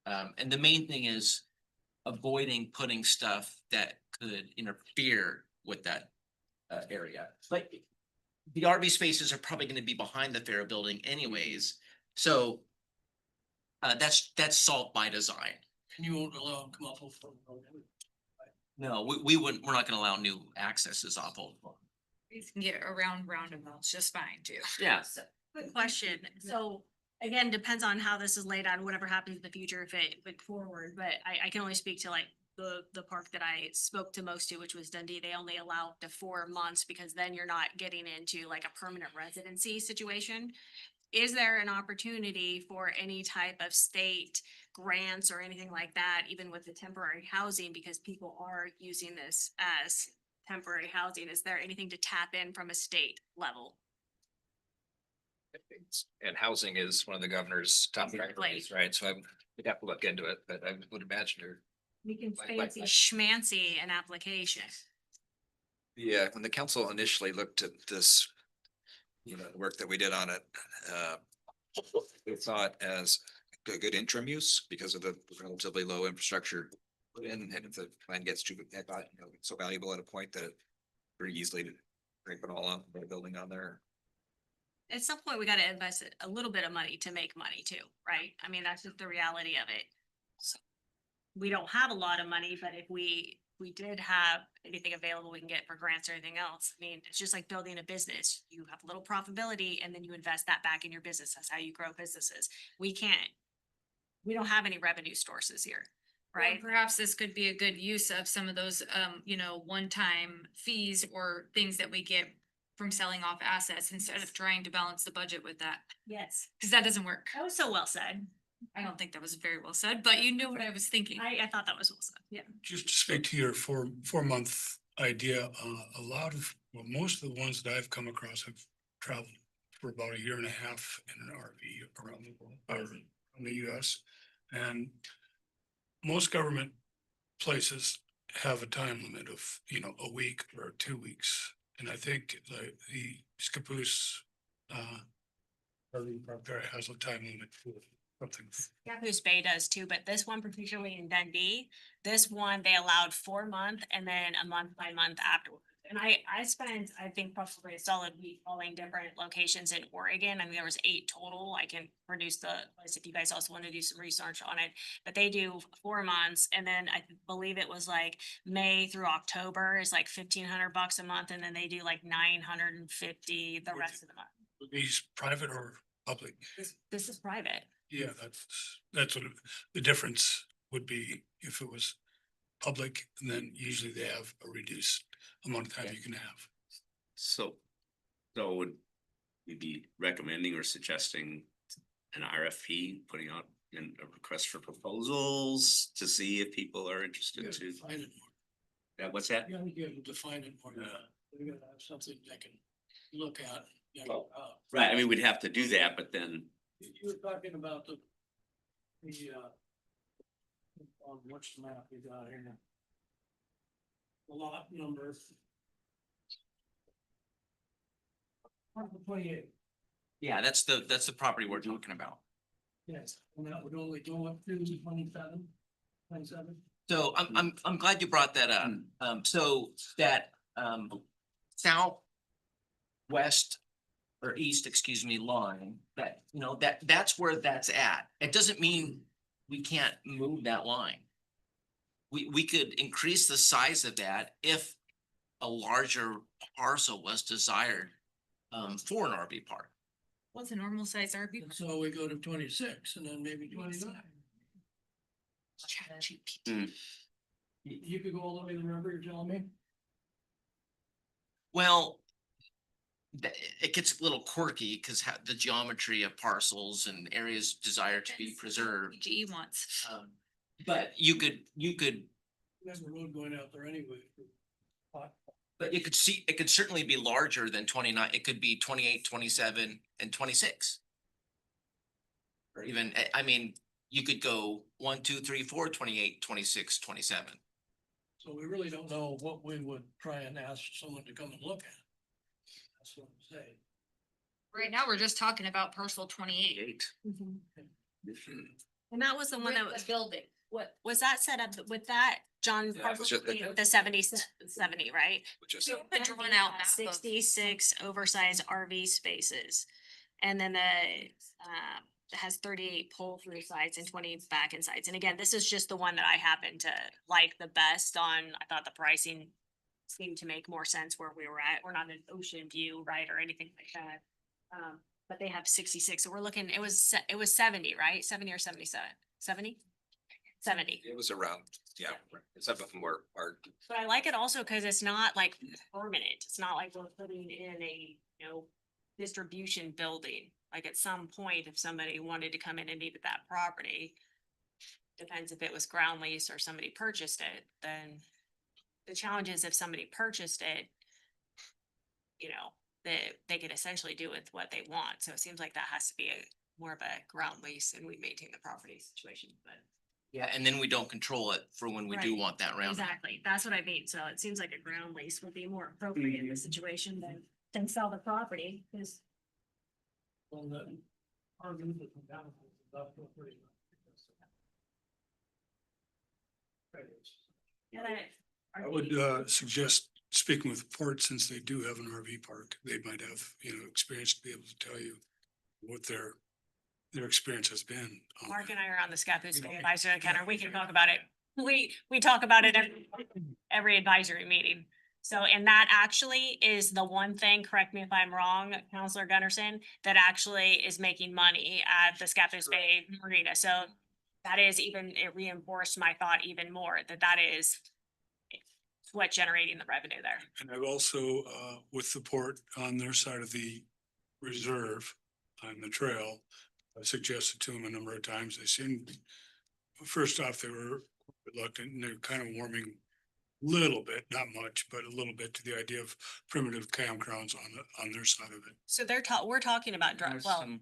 And the main thing is avoiding putting stuff that could interfere with that area. Like the RV spaces are probably gonna be behind the Fair building anyways, so that's solved by design. And you won't allow them to come off of. No, we wouldn't, we're not gonna allow new accesses off Old Farm. You can get around roundabouts just fine too. yeah. Good question. So again, depends on how this is laid out, whatever happens in the future, if it went forward, but I can only speak to like the park that I spoke to most to, which was Dundee. They only allow up to 4 months because then you're not getting into like a permanent residency situation. Is there an opportunity for any type of state grants or anything like that, even with the temporary housing, because people are using this as temporary housing? Is there anything to tap in from a state level? And housing is one of the governor's top priorities, right? So we'd have to look into it, but I would imagine there. We can Like- fancy schmancy an application. Yeah, when the council initially looked at this, the work that we did on it, we saw it as a good interim use because of the relatively low infrastructure put in, and if the land gets too, so valuable at a point that it pretty easily to break it all up, put a building on there. At some point, we gotta invest a little bit of money to make money too, right? I mean, that's just the reality of it. So, we don't have a lot of money, but if we did have anything available we can get for grants or anything else, I mean, it's just like building a business. You have a little profitability and then you invest that back in your business. That's how you grow businesses. We don't have any revenue sources here, Well, right? perhaps this could be a good use of some of those, one-time fees or things that we get from selling off assets instead of trying to balance the budget with that, Yes, because that doesn't work. that was so well said. I don't think that was very well said, but you know what I was thinking. I thought that was well said, yeah. Just to speak to your 4-month idea, most of the ones that I've come across have traveled for about 1.5 years in an RV around the world, or in the US. And most government places have a time limit of, a week or 2 weeks. And I think the Scappoose RV park there has a time limit for something. Scappoose Bay does too, but this one particularly in Dundee, this one, they allowed 4 months and then a month by month afterwards. And I spent, I think probably a solid week calling different locations in Oregon. I mean, there was 8 total. I can produce the list if you guys also want to do some research on it. But they do 4 months, and then I believe it was like May through October is like $1,500 a month, and then they do like 950 the rest of the month. These private or public? This is private. Yeah, that's what the difference would be if it was public, and then usually they have a reduced amount of time you can have. So would we be recommending or suggesting an RFP, putting out a request for proposals to see if people are interested You gotta to? define it more. Yeah, what's that? You gotta be able to define it more. We gotta have something they can look at. You know, Right, I mean, we'd have to do that, but then, You were talking about the, on what's the map we got here? The lot number. 28, Yeah, that's the property we're talking about. yes, and that would only go up to 27. So I'm glad you brought that up. So that southwest or east, excuse me, line, that, you know, that's where that's at. It doesn't mean we can't move that line. We could increase the size of that if a larger parcel was desired for an RV park. What's a normal size RV? And so we go to 26 and then maybe 29. You could go all the way to the river, you're telling me? Well, it gets a little quirky because the geometry of parcels and areas desired to be preserved. GE wants. But you could, There's a road going out there anyway. but you could see, it could certainly be larger than 29. It could be 28, 27, and 26. Or even, I mean, you could go 1, 2, 3, 4, 28, 26, 27. So we really don't know what we would try and ask someone to come and look at. That's what I'm saying. Right now, we're just talking about parcel 28. And that was the one that was, Building. what, was that set up with that, John? Yeah, it was just The 70, right? Which is, The drawn out map of- 66 oversized RV spaces. And then it has 38 pull-through sites and 20 back-in sites. And again, this is just the one that I happen to like the best on. I thought the pricing seemed to make more sense where we were at. We're not in ocean view, right, or anything like that. But they have 66, so we're looking, it was 70, right? 70 or 77? 70? 70. it was around, yeah, some of them were, But I like it also because it's not like permanent. It's not like we're putting in a, distribution building. Like at some point, if somebody wanted to come in and needed that property, depends if it was ground lease or somebody purchased it, then the challenge is if somebody purchased it, they could essentially do with what they want. So it seems like that has to be more of a ground lease and we maintain the property situation, but. Yeah, and then we don't control it for when we do Right. want that round. Exactly, that's what I mean, so it seems like a ground lease would be more appropriate in this situation than sell the property, because. On the RVs that come down, that's not pretty much. Yeah, I would suggest speaking with Port, since they do have an RV park, they might have, experience to be able to tell you what their experience has been. Mark and I are on the Scappoose Advisory Counter, we can talk about it, we talk about it every advisory meeting. So, and that actually is the one thing, correct me if I'm wrong, Counselor Gunderson, that actually is making money at the Scappoose Bay Marina, so that is even, it reinforced my thought even more, that is what's generating the revenue there. And I've also, with the Port on their side of the reserve on the trail, I suggested to them a number of times, they seemed, first off, they were reluctant and they're kind of warming a little bit, not much, but a little bit to the idea of primitive campgrounds on their side of it. So we're talking about, There's well, some-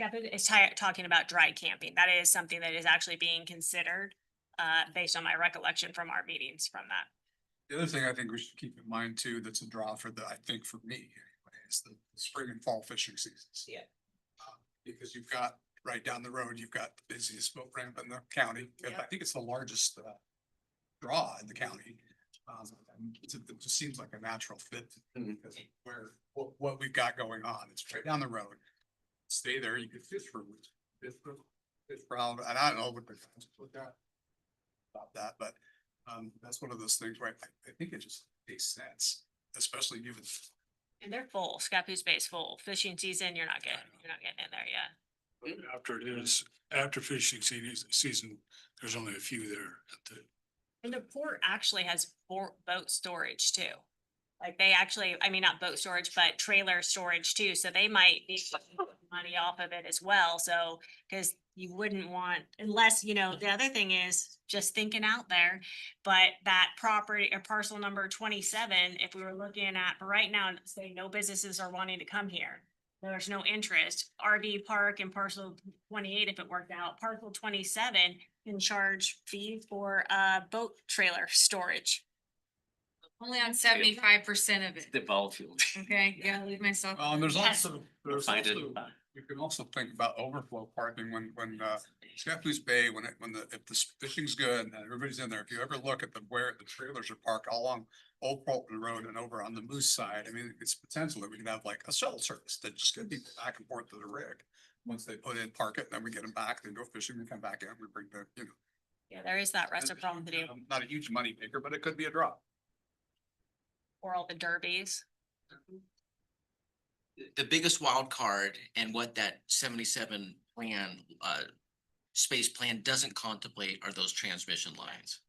Scappoose is talking about dry camping, that is something that is actually being considered, based on my recollection from our meetings from that. the other thing I think we should keep in mind too, that's a draw for I think for me anyway, is the spring and fall fishing seasons. Yeah. Because you've got, right down the road, you've got the busiest boat ramp in the county. Yeah. I think it's the largest draw in the county. It just seems like a natural fit Mhm. because of where, what we've got going on. It's right down the road. Stay there, you could fish for weeks, fish for how, and I don't know what the guys look at about that, but that's one of those things where I think it just makes sense, especially given. And they're full, Scappoose Bay's full. Fishing season, you're not getting in there yet. After it is, after fishing season, there's only a few there at the. And the port actually has boat storage too. Like they actually, I mean, not boat storage, but trailer storage too, so they might be making money off of it as well, so. Cause you wouldn't want, unless, you know, the other thing is, just thinking out there. But that property or parcel number 27, if we were looking at, for right now, say no businesses are wanting to come here. There's no interest, RV park and parcel 28, if it worked out, parcel 27 can charge fee for boat trailer storage. Only on 75% of it. The ball field. Okay, gotta leave myself. And there's Yes. also, there's Find it. also, you can also think about overflow parking when Scappoose Bay, if the fishing's good and everybody's in there, if you ever look at where the trailers are parked all along Old Fulton Road and over on the Moose side, I mean, it's potential that we can have like a shuttle service that just get people back and forth to the rig. Once they put in, park it, then we get them back, they go fishing, we come back in, we bring the, you know. Yeah, there is that reciprocal to do, Not a huge money maker, but it could be a drop. or all the derbies. The biggest wild card and what that 77 plan, space plan doesn't contemplate are those transmission lines.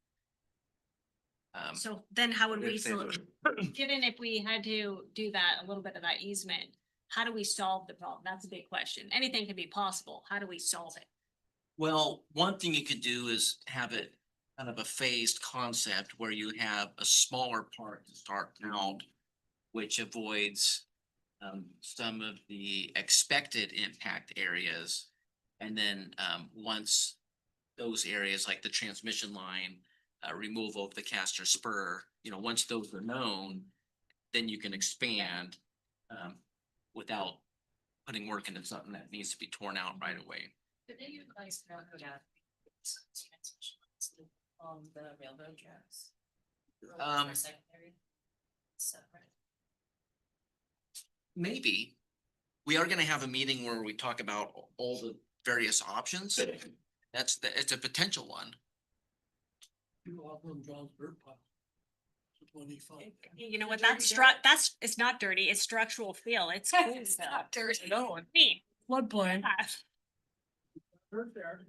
So then how would we, if they so, were- given if we had to do that, a little bit of that easement, how do we solve the problem? That's a big question. Anything can be possible. How do we solve it? Well, one thing you could do is have it kind of a phased concept where you have a smaller part to start out, which avoids some of the expected impact areas. And then once those areas like the transmission line, removal of the Castor spur, you know, once those are known, then you can expand without putting work into something that needs to be torn out right away. Did they utilize railroad transmission lines on the railroad tracks? Um, For secondary? Separate. Maybe. We are gonna have a meeting where we talk about all the various options. It's a potential one. You go up on John's bird pile. 25. You know what, that's it's not dirty, it's structural feel. It's cool It's stuff. not dirty. No, Neat. floodplain. Yeah. Bird there.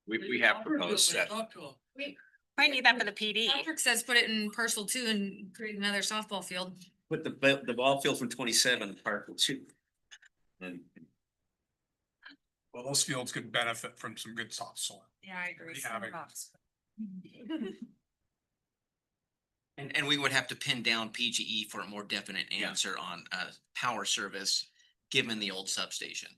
We have proposed that. Talk to 'em. Might need that for the PD. Patrick says put it in parcel 2 and create another softball field. Put the ball field from 27 in Parkville too. And Well, those fields could benefit from some good topsoil. Yeah, I agree. We have it. And we would have to pin down PGE for a more definite Yeah. answer on power service, given the old substation.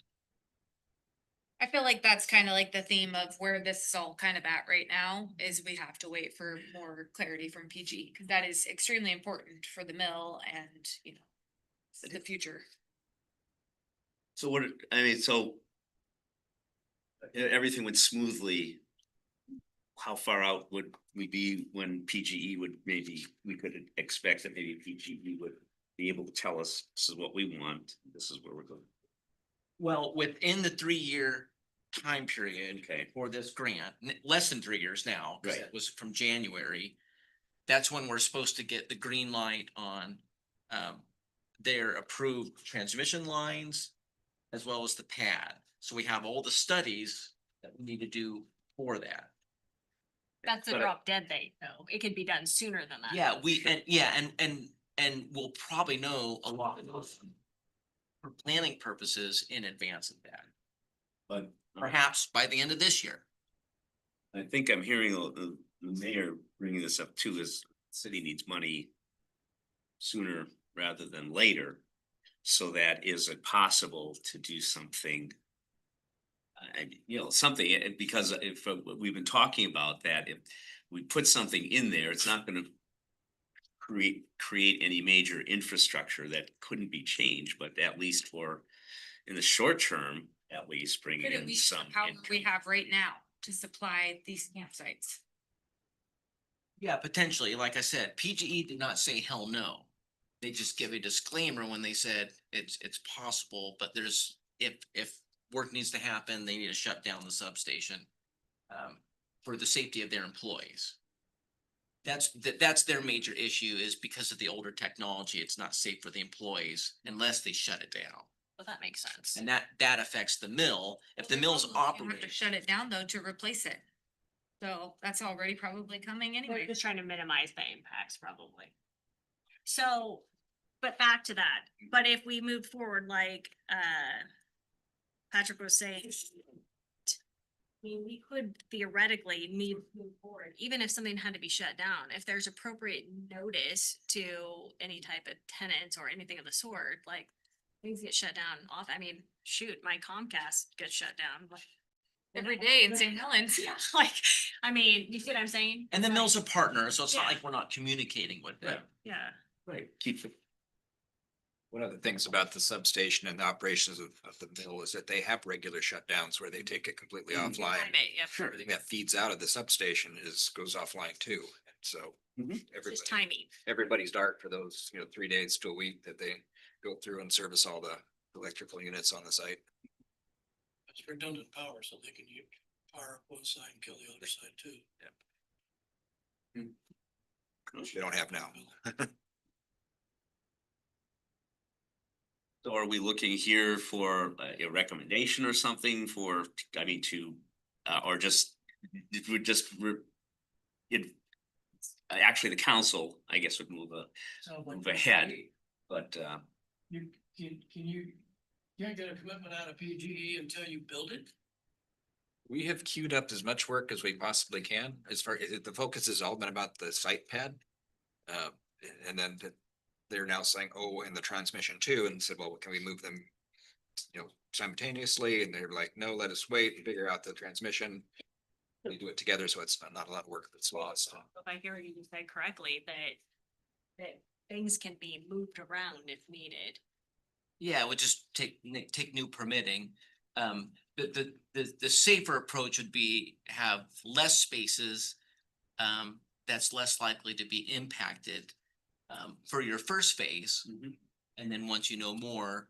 I feel like that's kind of like the theme of where this is all kind of at right now, is we have to wait for more clarity from PG, because that is extremely important for the mill and, you know, the future. so what, I mean, so everything went smoothly. How far out would we be when PGE would we could expect that maybe PGE would be able to tell us, this is what we want, this is where we're going. Well, within the 3-year time period Okay. for this grant, less than 3 years now, 'cause Right. it was from January. That's when we're supposed to get the green light on their approved transmission lines as well as the pad. So we have all the studies that we need to do for that. That's a But- drop dead date though. It could be done sooner than that. And we'll probably know a lot of those for planning purposes in advance of that, But perhaps by the end of this year. I think I'm hearing the mayor bringing this up too, is the city needs money sooner rather than later. So that is it possible to do something? Something, because if we've been talking about that, if we put something in there, it's not gonna create any major infrastructure that couldn't be changed, but at least in the short term, at least bringing Could at in least some how we income. have right now to supply these campsites. Yeah, potentially. Like I said, PGE did not say hell no. They just give a disclaimer when they said it's possible, but there's, if work needs to happen, they need to shut down the substation. For the safety of their employees. That's their major issue, is because of the older technology, it's not safe for the employees unless they shut it down. Well, that makes sense. And that affects the mill. If the mill's You have to operating. shut it down though to replace it. So that's already probably coming They're anyway. just trying to minimize the impacts probably. So, but back to that, but if we move forward, like, Patrick was saying, I mean, we could theoretically move forward, even if something had to be shut down, if there's appropriate notice to any type of tenants or anything of the sort, like, things get shut down off, I mean, shoot, my Comcast gets shut down, like. Every day in St. Helens. Yeah, like, I mean, you see what I'm saying? And the mill's a partner, so it's not Yeah. like we're not communicating with them. Yeah. Right. Keep it. One of the things about the substation and the operations of the mill is that they have regular shutdowns where they take it completely offline. I bet, yeah, Sure. Everything that feeds out of the substation goes offline too. So just timing. everybody's dark for those, 3 days to a week that they go through and service all the electrical units on the site. It's redundant power, so they can use power up one side and kill the other side too. Which they don't have now. So are we looking here for a recommendation or something for, I mean, or just, it would just, actually, the council, I guess, would move ahead, but, You, can you, can't get a commitment out of PGE until you build it? We have queued up as much work as we possibly can, as far as the focus has all been about the site pad. And then they're now saying, oh, and the transmission too, and said, well, can we move them, simultaneously? And they're like, no, let us wait and figure out the transmission. We do it together, so it's not a lot of work that's lost. If I hear you say correctly, that things can be moved around if needed. Yeah, it would just take new permitting. The safer approach would be have less spaces. That's less likely to be impacted for your first phase. And then once you know more,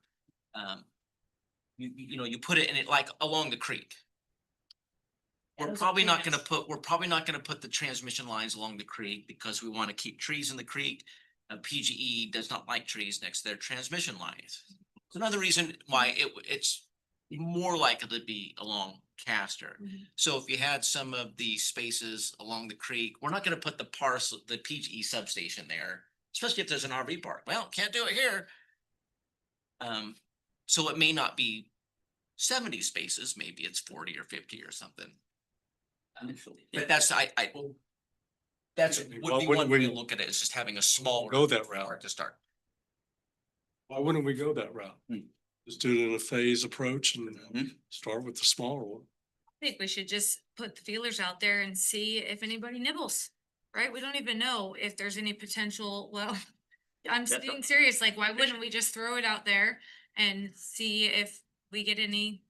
you put it in it like along the creek. We're probably not gonna put the transmission lines along the creek because we want to keep trees in the creek. PGE does not like trees next to their transmission lines. It's another reason why it's more likely to be along Castor. So if you had some of the spaces along the creek, we're not gonna put the PGE substation there, especially if there's an RV park. Well, can't do it here. So it may not be 70 spaces, maybe it's 40 or 50 or something. But that's, that's would Why be wouldn't one way to we look at it, is just having a smaller. go that route? park to start. Why wouldn't we go that route? Just do it in a phase approach and start with the smaller one. I think we should just put the feelers out there and see if anybody nibbles, right? We don't even know if there's any potential, well, I'm That's being serious, like, why wouldn't we just throw it out there and see if we get anybody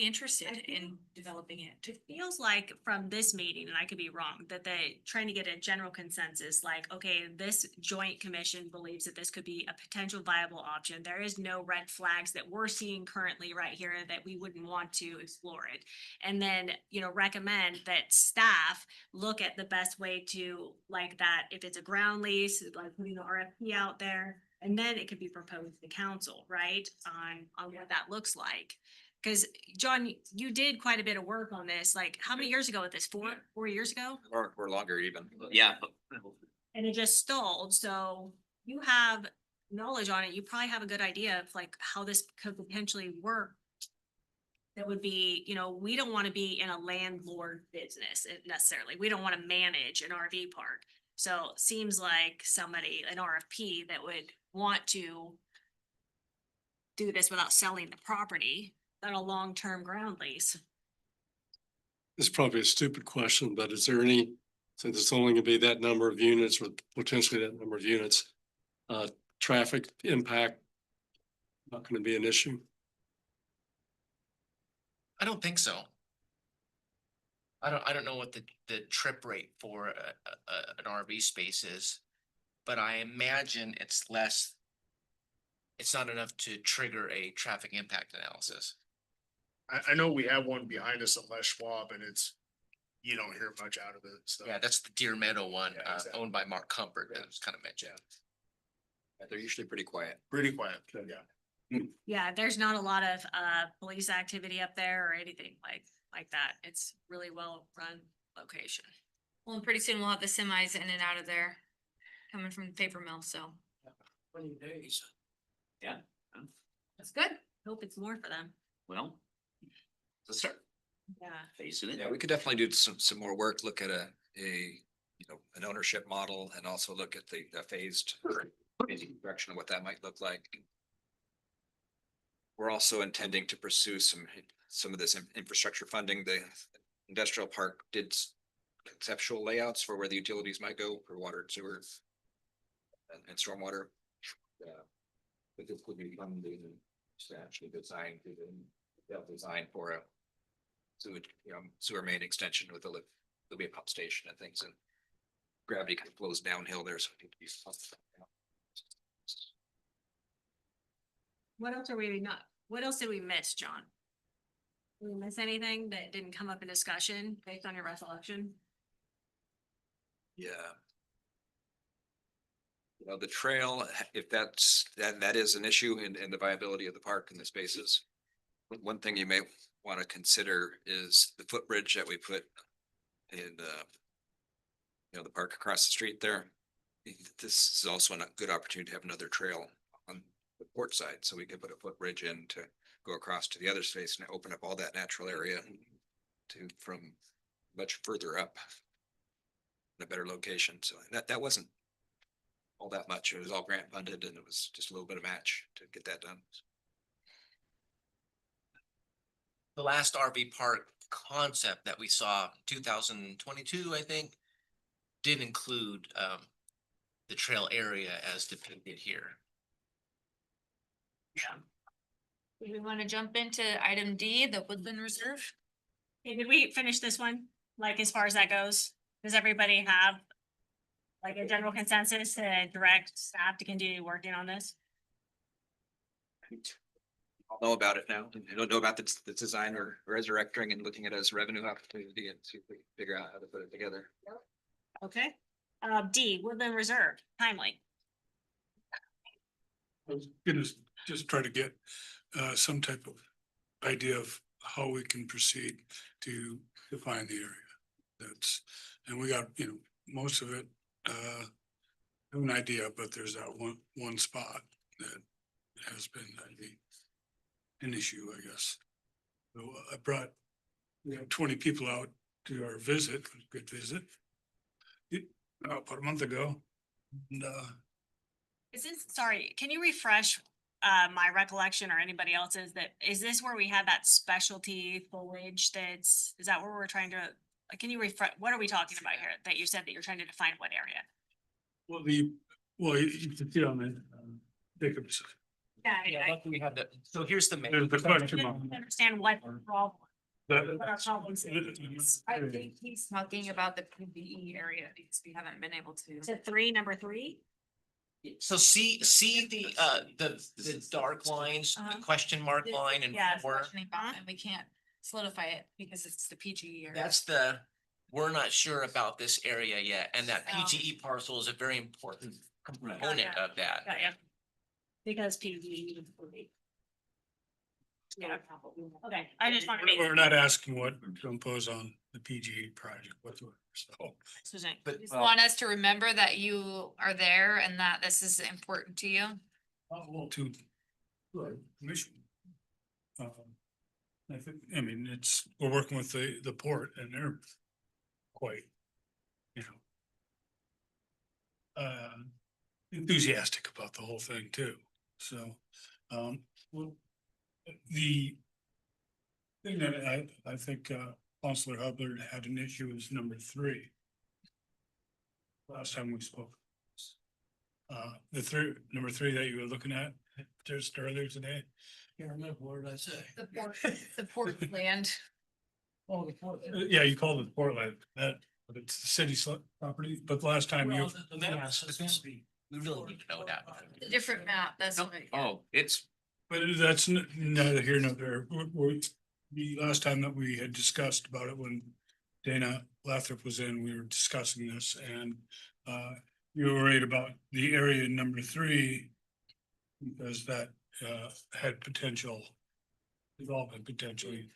interested in developing it? It feels like from this meeting, and I could be wrong, that they trying to get a general consensus, like, okay, this joint commission believes that this could be a potential viable option. There is no red flags that we're seeing currently right here that we wouldn't want to explore it. And then, recommend that staff look at the best way to, like, that, if it's a ground lease, like putting the RFP out there, and then it could be proposed to the council, right, on what that looks like. Cause John, you did quite a bit of work on this, like, how many years ago with this, 4 years ago? Or longer even. yeah, And it just stalled, so you have knowledge on it, you probably have a good idea of like how this could potentially work. That would be, we don't wanna be in a landlord business necessarily, we don't wanna manage an RV park. So it seems like an RFP that would want to do this without selling the property on a long-term ground lease. It's probably a stupid question, but is there any, since it's only gonna be that number of units or potentially that number of units, traffic impact not gonna be an issue? I don't think so. I don't know what the trip rate for an RV space is, but I imagine it's less. It's not enough to trigger a traffic impact analysis. I know we have one behind us at Les Schwab and it's, you don't hear much out of it, so. Yeah, that's the Deer Meadow one, Yeah, exactly. owned by Mark Comfort that was kind of mentioned. They're usually pretty quiet. Pretty quiet, yeah. Yeah, there's not a lot of police activity up there or anything like that. It's really well run location. Well, and pretty soon we'll have the semis in and out of there, coming from the paper mill, so 20 days. Yeah, that's good. Hope it's more for them. well, let's start Yeah. facing it. Yeah, we could definitely do some more work, look at an ownership model and also look at the phased direction of what that might look like. We're also intending to pursue some of this infrastructure funding. The industrial park did conceptual layouts for where the utilities might go for water and sewer and stormwater. But this would be funding to actually design for a sewer main extension with there'll be a pump station and things, and gravity kind of flows downhill there, so it need to be pumped. What else what else did we miss, John? Did we miss anything that didn't come up in discussion based on your recollection? Yeah. You know, the trail, if that is an issue in the viability of the park and the spaces. One thing you may want to consider is the footbridge that we put in the park across the street there. This is also a good opportunity to have another trail on the port side, so we could put a footbridge in to go across to the other space and open up all that natural area from much further up in a better location. So that wasn't all that much. It was all grant funded and it was just a little bit of match to get that done. The last RV park concept that we saw, 2022, I think, did include the trail area as depicted here. Do we want to jump into item D, the Woodland Reserve? Hey, did we finish this one? Like, as far as that goes, does everybody have like a general consensus to direct staff to continue working on this? I'll know about it now. I don't know about the design or resurrecting and looking at it as a revenue opportunity and see if we can figure out how to put it together. Okay. D, Woodland Reserve, timely. I was gonna just try to get some type of idea of how we can proceed to define the area. And we got, most of it, have an idea, but there's that one spot that has been an issue, I guess. So we had 20 people out to our visit, good visit. About a month ago. And Sorry, can you refresh my recollection or anybody else's is this where we had that specialty foliage is that where we're trying to, can you refresh, what are we talking about here? That you said that you're trying to define what area? you can see on the Jacobs. Yeah, luckily we have the, so here's the. There's the question mark. Understand what the problem. The- What our problems is. I think he's talking about the PBE area because we haven't been able to. To three, number three? So see the dark lines, the Uh-huh. question mark line and Yes. four. Questioning about, and we can't solidify it because it's the PGE area. That's we're not sure about this area yet, and that PGE parcel is a very important component of that. Got ya. Because PG. Yeah, okay, I just wanted to make. We're not asking what to impose on the PG project whatsoever, so. Susan. But Just want us to remember that you are there and that this is important to you. Well, to our commission. We're working with the port and they're quite, enthusiastic about the whole thing too. So, the thing that I think, Counselor Hubbard had an issue is number 3. Last time we spoke. Number three that you were looking at just earlier today. Can't remember what did I say? The port land. Oh, the fourth. Yeah, you called it Portland, but it's the city's property, but last time you. Well, the map says it's the- We really need to know that. A different map, that's what. Oh, it's, But that's neither here nor there. The last time that we had discussed about it, when Dana Lathrop was in, we were discussing this and you were worried about the area number 3 because that had potential development potentially.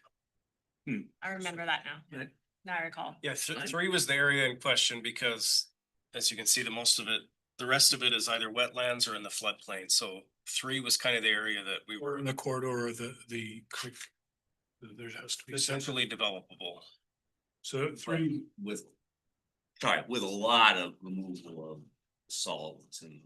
I remember that now. Now I recall. Yeah, 3 was the area in question because, as you can see, the rest of it is either wetlands or in the floodplain. So 3 was kind of the area that we Or were in the corridor of the creek. There has to be. essentially developable. So 3, with, sorry, with a lot of removal of solvents and,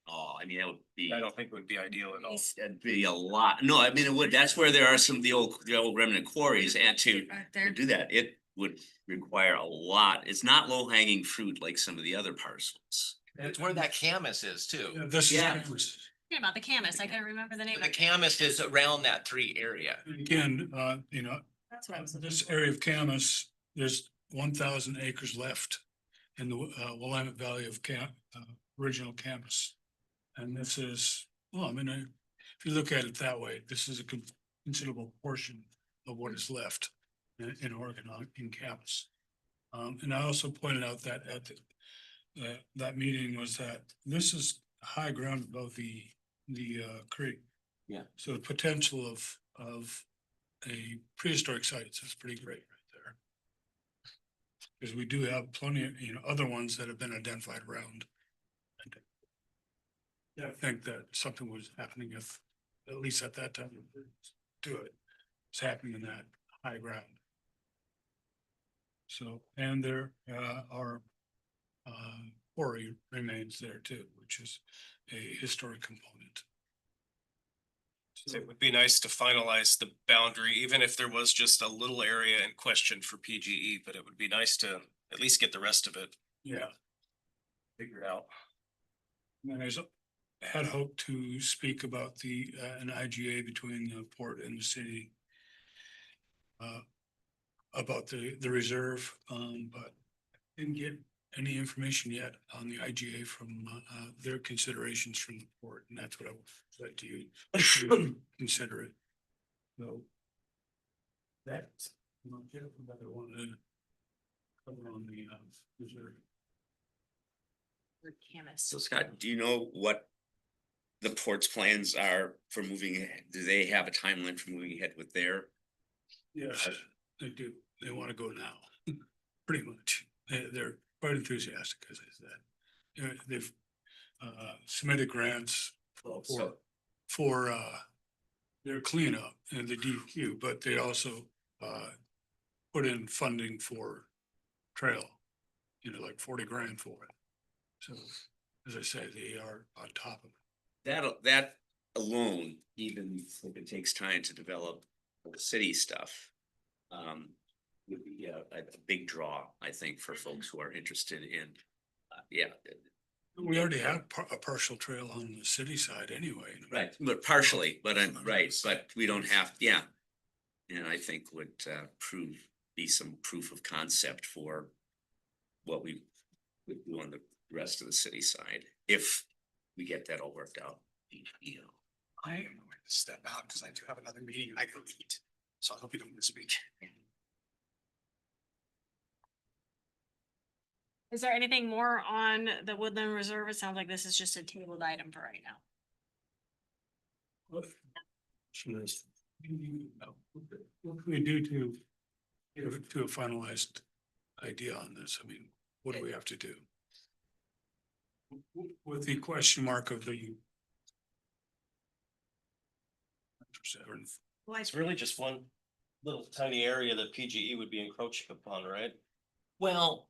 I mean, that would be. I don't think it would be ideal at all. That'd be a lot. No, I mean, it would, that's where there are some of the old remnant quarries, and to Back there. do that, it would require a lot. It's not low hanging fruit like some of the other parcels. It's where that camas is too. this Yeah. is. Yeah, about the Camus. I couldn't remember the name of The it. camas is around that 3 area. Again, you know, That's what I was looking this for. area of Camas, there's 1,000 acres left in the Willamette Valley of original Camas. And this is, well, I mean, if you look at it that way, this is a considerable portion of what is left in Oregon in Camas. And I also pointed out that at that meeting was that this is high ground above the creek. Yeah. So the potential of a prehistoric sites is pretty great right there. Because we do have plenty of, other ones that have been identified around. And yeah, I think that something was happening at least at that time, to it. It's happening in that high ground. So, and there are quarry remains there too, which is a historic component. It would be nice to finalize the boundary, even if there was just a little area in question for PGE, but it would be nice to at least get the rest of it Yeah, figured out. and I had hoped to speak about an IGA between the port and the city. About the reserve, but didn't get any information yet on the IGA from their considerations from the port, and that's what I would like to you to consider it. So that's another one to cover on the reserve. The Camus. So Scott, do you know what the port's plans are for moving ahead? Do they have a timeline for moving ahead with their? Yes, they do. They want to go now, pretty much. They're quite enthusiastic, as I said. They've submitted grants for their cleanup and the DQ, but they also put in funding for trail, like 40 grand for it. So, as I say, they are on top of it. That alone, even if it takes time to develop the city stuff, would be a big draw, I think, for folks who are interested in, We already have a partial trail on the city side anyway. right, but partially, but I'm right, but we don't have, and I think would be some proof of concept for what we would do on the rest of the city side, if we get that all worked out. I am going to step out because I do have another meeting I can eat. So I hope you don't misspeak. Is there anything more on the Woodland Reserve? It sounds like this is just a tabled item for right now. What can we do to get to a finalized idea on this? I mean, what do we have to do? With the question mark of the. It's really just one little tiny area that PGE would be encroaching upon, right? Well,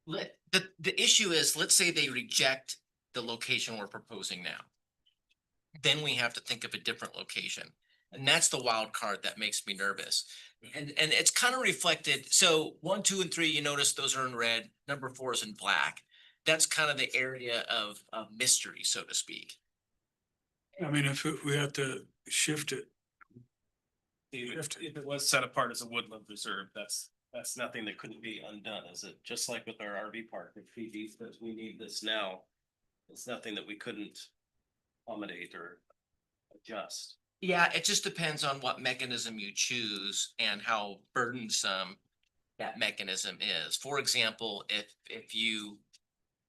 the issue is, let's say they reject the location we're proposing now. Then we have to think of a different location. And that's the wild card that makes me nervous. And it's kind of reflected. So 1, 2, and 3, you notice those are in red. Number 4 is in black. That's kind of the area of mystery, so to speak. I mean, if we have to shift it If it was set apart as a woodland reserve, that's nothing that couldn't be undone, is it? Just like with our RV park, if PG says we need this now, it's nothing that we couldn't accommodate or adjust. Yeah, it just depends on what mechanism you choose and how burdensome that mechanism is. For example, if you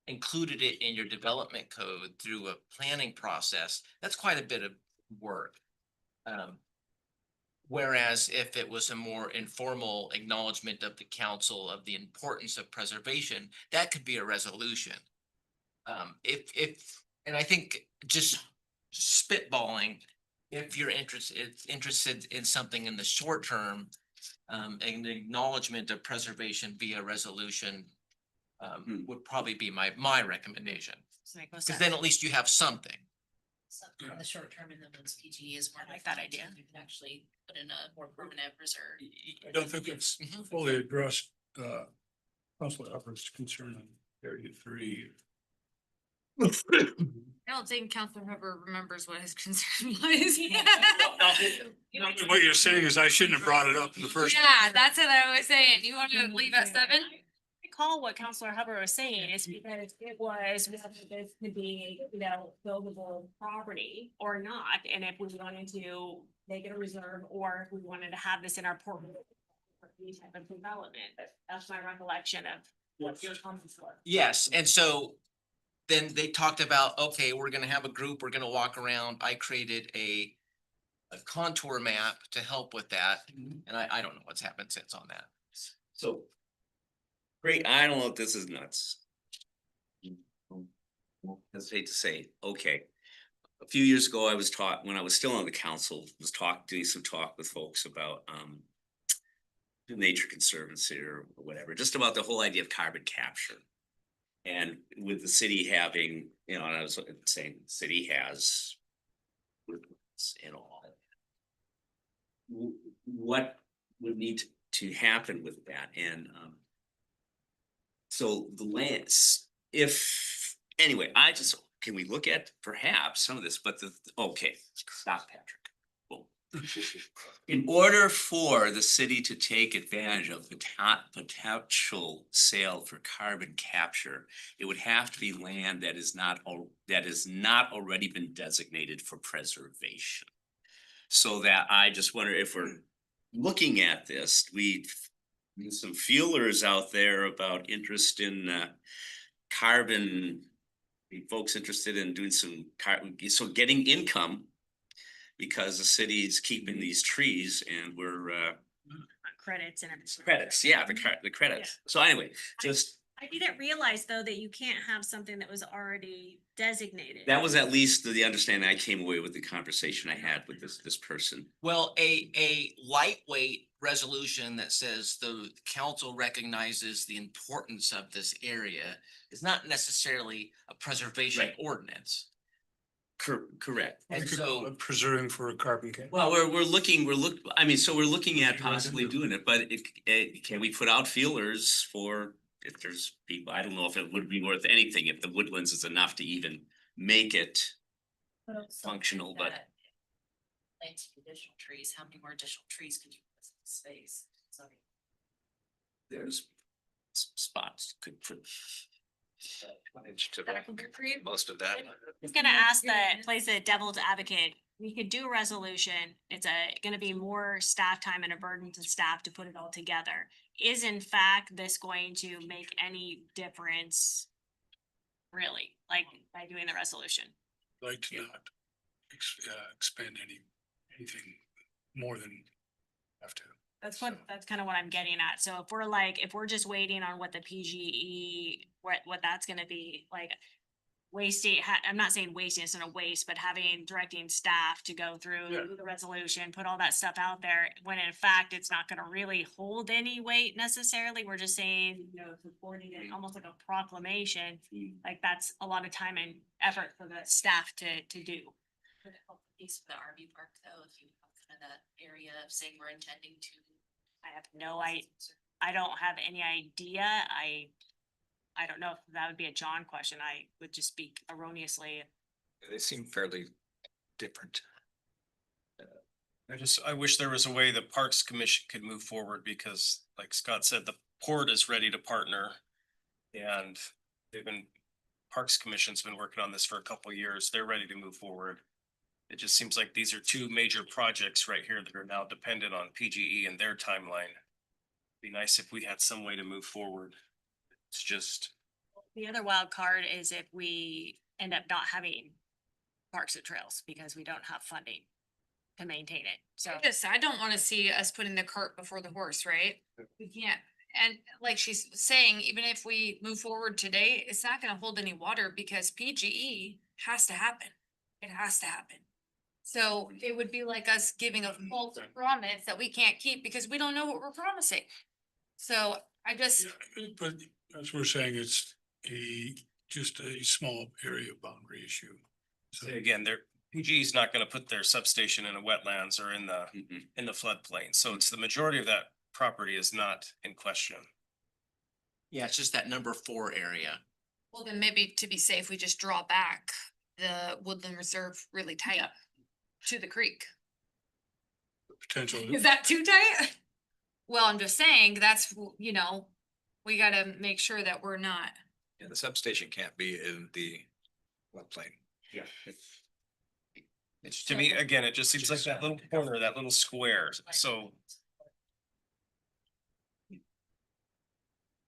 included it in your development code through a planning process, that's quite a bit of work. Whereas if it was a more informal acknowledgement of the council of the importance of preservation, that could be a resolution. And I think just spitballing, if you're interested in something in the short term, an acknowledgement of preservation via resolution would probably be my recommendation. Does that make more Because sense? then at least you have something. So in the short term, and then once PG is more. I like that defined, idea. We can actually put in a more permanent reserve. I don't think it's fully addressed, Councilor Hubbard's concern on area 3. I don't think Counselor Hubbard remembers what his concern was. What you're saying is I shouldn't have brought it up in the first. Yeah, that's what I was saying. You want to leave at 7? Recall what Counselor Hubbard was saying is because it was whether this could be, buildable property or not, and if we wanted to make it a reserve or if we wanted to have this in our portfolio for any type of development. That's my recollection of what your comments were. Yes, and so then they talked about, okay, we're gonna have a group, we're gonna walk around. I created a contour map to help with that, and I don't know what's happened since on that. So. Great, I don't know if this is nuts. Hesitate to say, okay. A few years ago, I was taught, when I was still on the council, doing some talk with folks about the Nature Conservancy or whatever, just about the whole idea of carbon capture. And with the city having, and I was saying, the city has and all. What would need to happen with that? And so the lands, anyway, can we look at perhaps some of this, but okay, stop, Patrick. Boom. In order for the city to take advantage of the potential sale for carbon capture, it would have to be land that is not already been designated for preservation. So that I just wonder if we're looking at this, some feelers out there about interest in carbon, folks interested in doing some so getting income because the city's keeping these trees and we're Credits and everything. credits, yeah, the credits. So anyway, just I didn't realize though that you can't have something that was already designated. that was at least the understanding I came away with the conversation I had with this person. Well, a lightweight resolution that says the council recognizes the importance of this area is not necessarily a preservation Right. ordinance. Correct. And so, Preserving for a carbon cap. Well, we're looking at possibly doing it, but can we put out feelers for if there's people, I don't know if it would be worth anything if the woodlands is enough to even make it But also functional, but that planting additional trees, how many more additional trees could you put in space? So there's spots could put. To That would be for you. most of that. I was gonna ask plays the devil's advocate. We could do a resolution. It's gonna be more staff time and a burden to staff to put it all together. Is in fact this going to make any difference? Really, like by doing the resolution? Like to not expend anything more than have to. That's kind of what I'm getting at. So if we're just waiting on what the PGE, what that's gonna be, like wasting, I'm not saying wasting, it's not a waste, but directing staff to go through Yeah. the resolution, put all that stuff out there, when in fact, it's not gonna really hold any weight necessarily. We're just saying, supporting it, almost like a proclamation. Like that's a lot of time and effort for the staff to do. would it help the piece of the RV park though, if you have kind of that area of saying we're intending to. I have I don't have any idea. I don't know if that would be a John question. I would just speak erroneously. They seem fairly different. I wish there was a way the Parks Commission could move forward because like Scott said, the port is ready to partner. And Parks Commission's been working on this for a couple of years. They're ready to move forward. It just seems like these are two major projects right here that are now dependent on PGE and their timeline. Be nice if we had some way to move forward. It's just, The other wild card is if we end up not having parks and trails because we don't have funding to maintain it. So I don't wanna see us putting the cart before the horse, right? We can't, and like she's saying, even if we move forward today, it's not gonna hold any water because PGE has to happen. It has to happen. So it would be like us giving a false promise that we can't keep because we don't know what we're promising. So I just, But as we're saying, it's just a small area boundary issue. So again, PGE's not gonna put their substation in a wetlands or in the floodplain. So it's the majority of that property is not in question. Yeah, it's just that number 4 area. well, then maybe to be safe, we just draw back the woodland reserve really tight to the creek. potential, Is that too tight? Well, I'm just saying, that's, you know, we gotta make sure that we're not. And the substation can't be in the floodplain. Yeah. It's, to me, again, it just seems like that little corner, that little square. So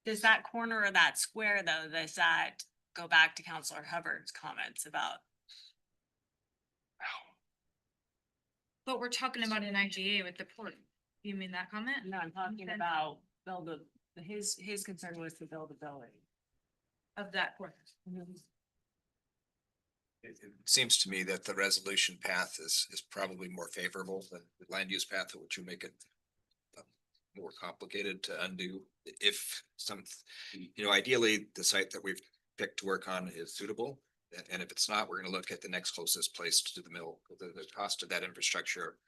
does that corner of that square though, does that go back to Counselor Hubbard's comments about? But we're talking about an IGA with the port. You mean that comment? No, I'm talking Okay. about his concern was the buildability. Of that corner. It seems to me that the resolution path is probably more favorable than the land use path, which would make it more complicated to undo if ideally the site that we've picked to work on is suitable. And if it's not, we're gonna look at the next closest place to the mill. The cost of that infrastructure.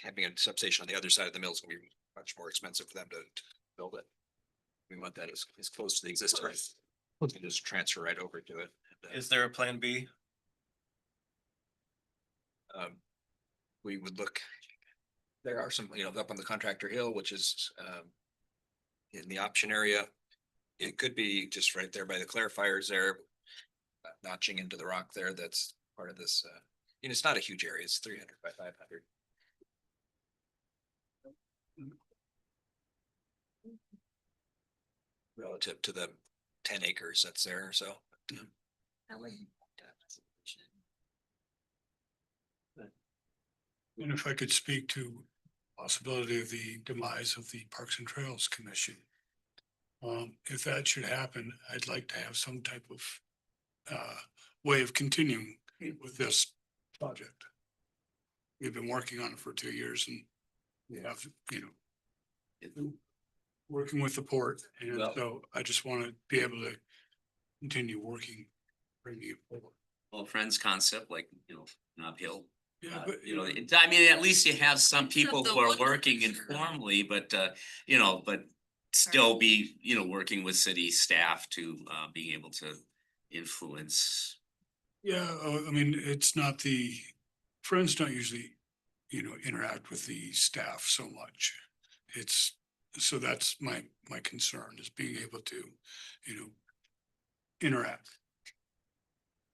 Having a substation on the other side of the mill is gonna be much more expensive for them to build it. We want that as close to the existing. We can just transfer right over to it. is there a plan B? We would look. There are some, up on the Contractor Hill, which is in the option area. It could be just right there by the clarifiers there, notching into the rock there. That's part of this. It's not a huge area. It's 300 by 500. Relative to the 10 acres that's there, so. and if I could speak to possibility of the demise of the Parks and Trails Commission. If that should happen, I'd like to have some type of way of continuing with this project. We've been working on it for 2 years and we have, working with the port. And Well- so I just want to be able to continue working, bringing it forward. Well, friends concept, like, Nob Hill. Yeah, but I mean, at least you have some people the who are woodland working reserve. informally, but still be, working with city staff to being able to influence. yeah, I mean, it's not friends don't usually, interact with the staff so much. So that's my concern is being able to, interact.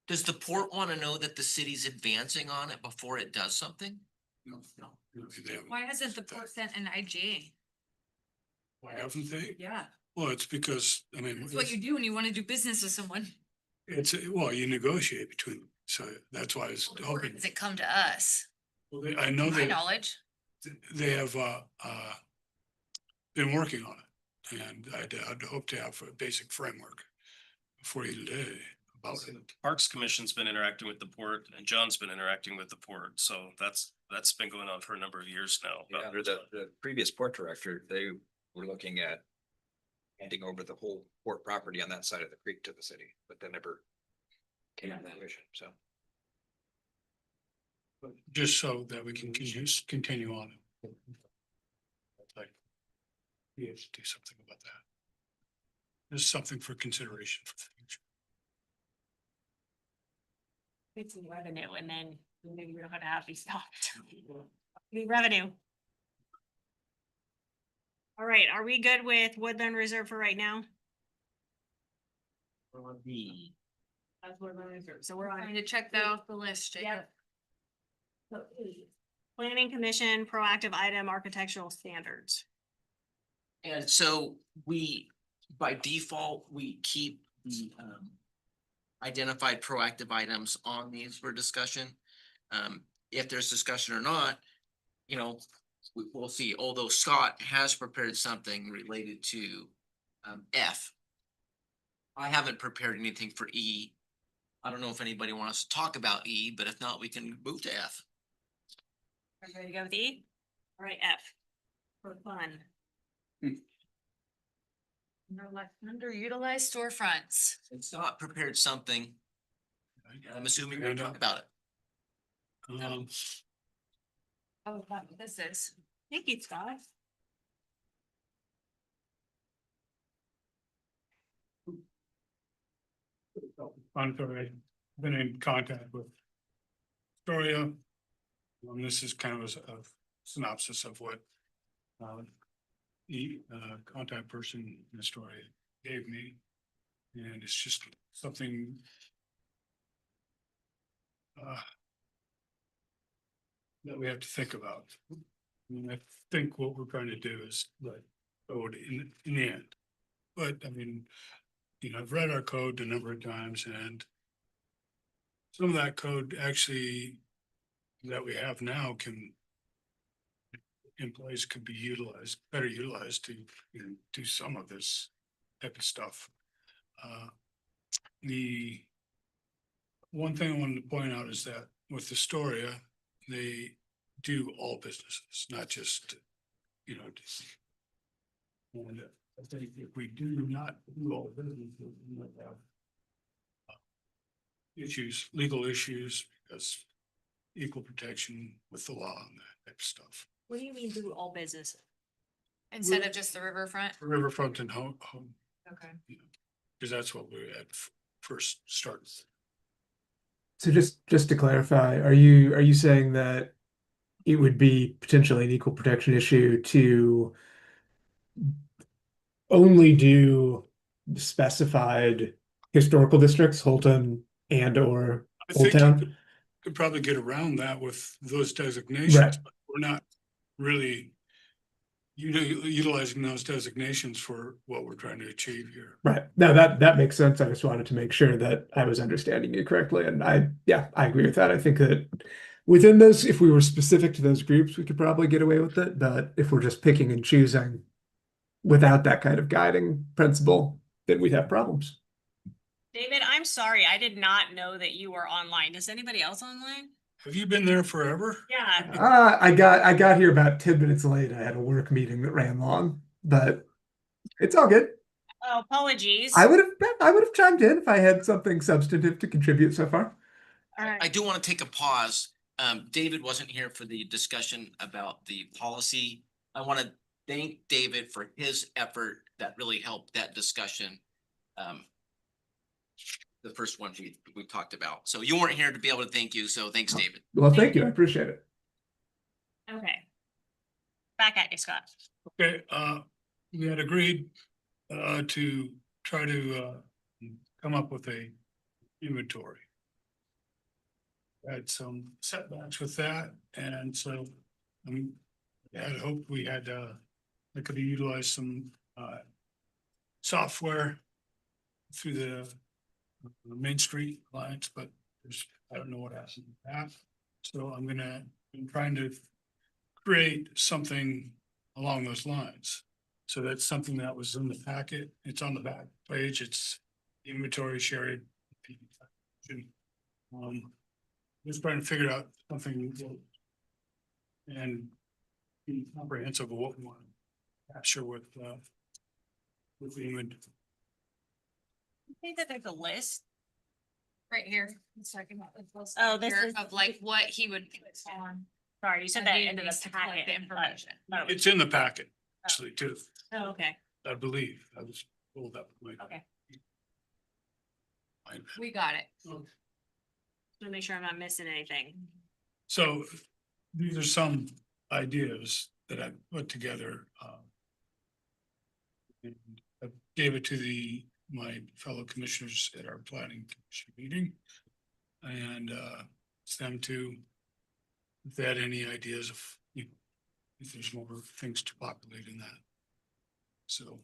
Does the port want to know that the city's advancing on it before it does something? No. They haven't- Why hasn't the port sent an IGA? Why haven't they? Yeah. Well, it's because, I mean, That's what you do when you wanna do business with someone. you negotiate between, them. So that's why I was Or hoping. does it come to us? Well, I know My knowledge. they have, been working on it. And I'd hope to have a basic framework for you today about it. Parks Commission's been interacting with the port and John's been interacting with the port. So that's been going on for a number of years now. Yeah, under the previous port director, they were looking at handing over the whole port property on that side of the creek to the city, but that never came to fruition, so. But just so that we can continue on. Like, we have to do something about that. There's something for consideration for the future. It's revenue and then Maybe we don't have to have these stopped. The revenue. All right, are we good with Woodland Reserve for right now? That's Woodland Reserve, so we're Trying on. to check that off the list, Jacob. Yep. Planning Commission, proactive item, architectural standards. And so we, by default, we keep the identified proactive items on these for discussion. If there's discussion or not, you know, we'll see, although Scott has prepared something related to F. I haven't prepared anything for E. I don't know if anybody wants to talk about E, but if not, we can move to F. Everybody go with E? All right, F. For fun. Underutilized storefronts. And Scott prepared something. I'm assuming we're gonna talk about it. Oh, that's what this is. Thank you, Scott. I've been in contact with Astoria. This is kind of a synopsis of what the contact person in Astoria gave me. And it's just something that we have to think about. And I think what we're trying to do is like code in the end. But I mean, you know, I've read our code a number of times, and some of that code actually that we have now can in place could be utilized, better utilized to, you know, do some of this type of stuff. The one thing I wanted to point out is that with Astoria, they do all businesses, not just, you know, just. And I think if we do not do all businesses, we might have issues, legal issues, because equal protection with the law and that type of stuff. What do you mean do all business? Instead of just the riverfront. Riverfront and home, Okay. because that's what we had first started. So just to clarify, are you saying that it would be potentially an equal protection issue to only do specified historical districts, Holton and or I Old think you Town? could probably get around that with those designations, Right. but we're not really utilizing those designations for what we're trying to achieve here. Right. No, that makes sense. I just wanted to make sure that I was understanding you correctly. And I agree with that. I think that within those, if we were specific to those groups, we could probably get away with it. But if we're just picking and choosing without that kind of guiding principle, then we'd have problems. David, I'm sorry, I did not know that you were online. Is anybody else online? Have you been there forever? Yeah. I got here about 10 minutes late. I had a work meeting that ran long, but it's all good. Oh, apologies. I would have chimed in if I had something substantive to contribute so far. All right. I do want to take a pause. David wasn't here for the discussion about the policy. I want to thank David for his effort that really helped that discussion. The first one we talked about. So you weren't here to be able to thank you. So thanks, David. Well, thank you. I appreciate it. Okay. Back at you, Scott. Okay, we had agreed to try to come up with a inventory. Had some setbacks with that, and so I had hoped we had I could have utilized some software through the Main Street Alliance, but I don't know what happened with that. So I'm trying to create something along those lines. So that's something that was in the packet. It's on the back page. It's inventory shared. Just trying to figure out something and be comprehensive of what we want to capture with the inventory. I think that there's a list. Right here. Let's talk about the list Oh, right this here is- of like what he would put on. Sorry, you said And that he into needs the to collect packet. the information. but- It's in the packet, actually, too, Oh, okay, I believe. I was pulled up. okay. We got it. Just to make sure I'm not missing anything. So these are some ideas that I put together. And I gave it to my fellow commissioners at our planning commission meeting. And it's them to, if they had any ideas of, if there's more things to populate in that. So.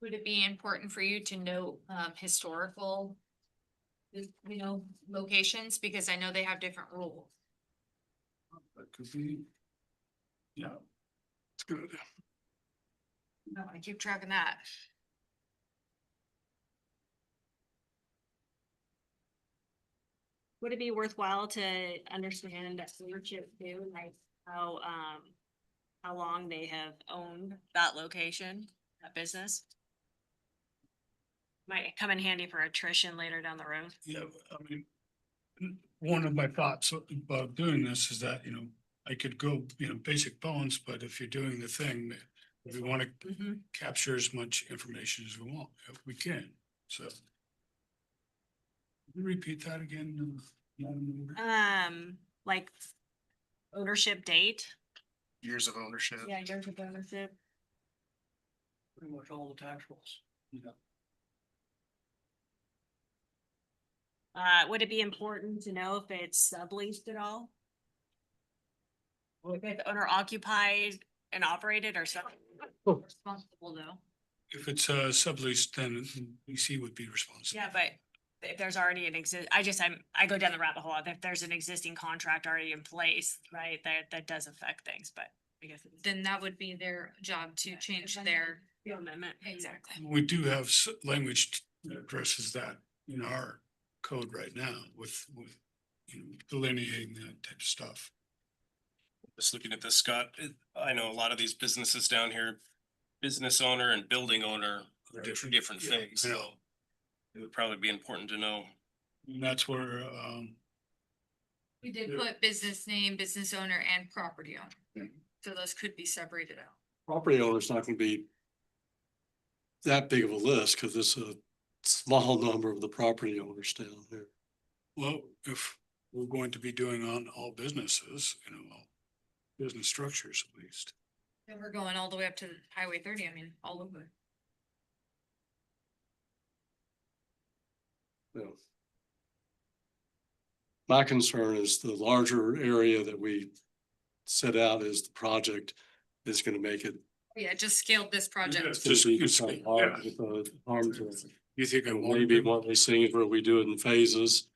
Would it be important for you to note historical, locations, because I know they have different rules. That could be. Yeah. It's good. I want to keep track of that. Would it be worthwhile to understand that ownership too, like how long they have owned that location, that business? Might come in handy for attrition later down the road. Yeah, I mean, one of my thoughts about doing this is that, I could go, basic bones, but if you're doing the thing, we want to capture as much information as we want, if we can, so. Can you repeat that again? Like ownership date? Years of ownership. Yeah, years of ownership. Pretty much all the tax rolls. Would it be important to know if it's subleased at all? If it's owner occupied and operated or something? Responsible though. If it's subleased, then EC would be responsible. Yeah, but if there's already an I go down the rabbit hole, if there's an existing contract already in place, right, that does affect things, but I guess. Then that would be their job to change their. Amendment. Exactly. We do have language that addresses that in our code right now with delineating that type of stuff. Just looking at this, Scott, I know a lot of these businesses down here, business owner and building owner are different Yeah, things, I know. so. It would probably be important to know. And that's where, We did Yeah. put business name, business owner and property owner. Mhm. So those could be separated out. Property owner's not gonna be that big of a list, cause it's a small number of the property owners down here. well, if we're going to be doing on all businesses, all business structures at least. And we're going all the way up to Highway 30, I mean, all over. Yeah. My concern is the larger area that we set out as the project is gonna make it. Yeah, just scaled this project. Yes. Just Just- hard with harm to it. You think I want Maybe one of those things where we do it in phases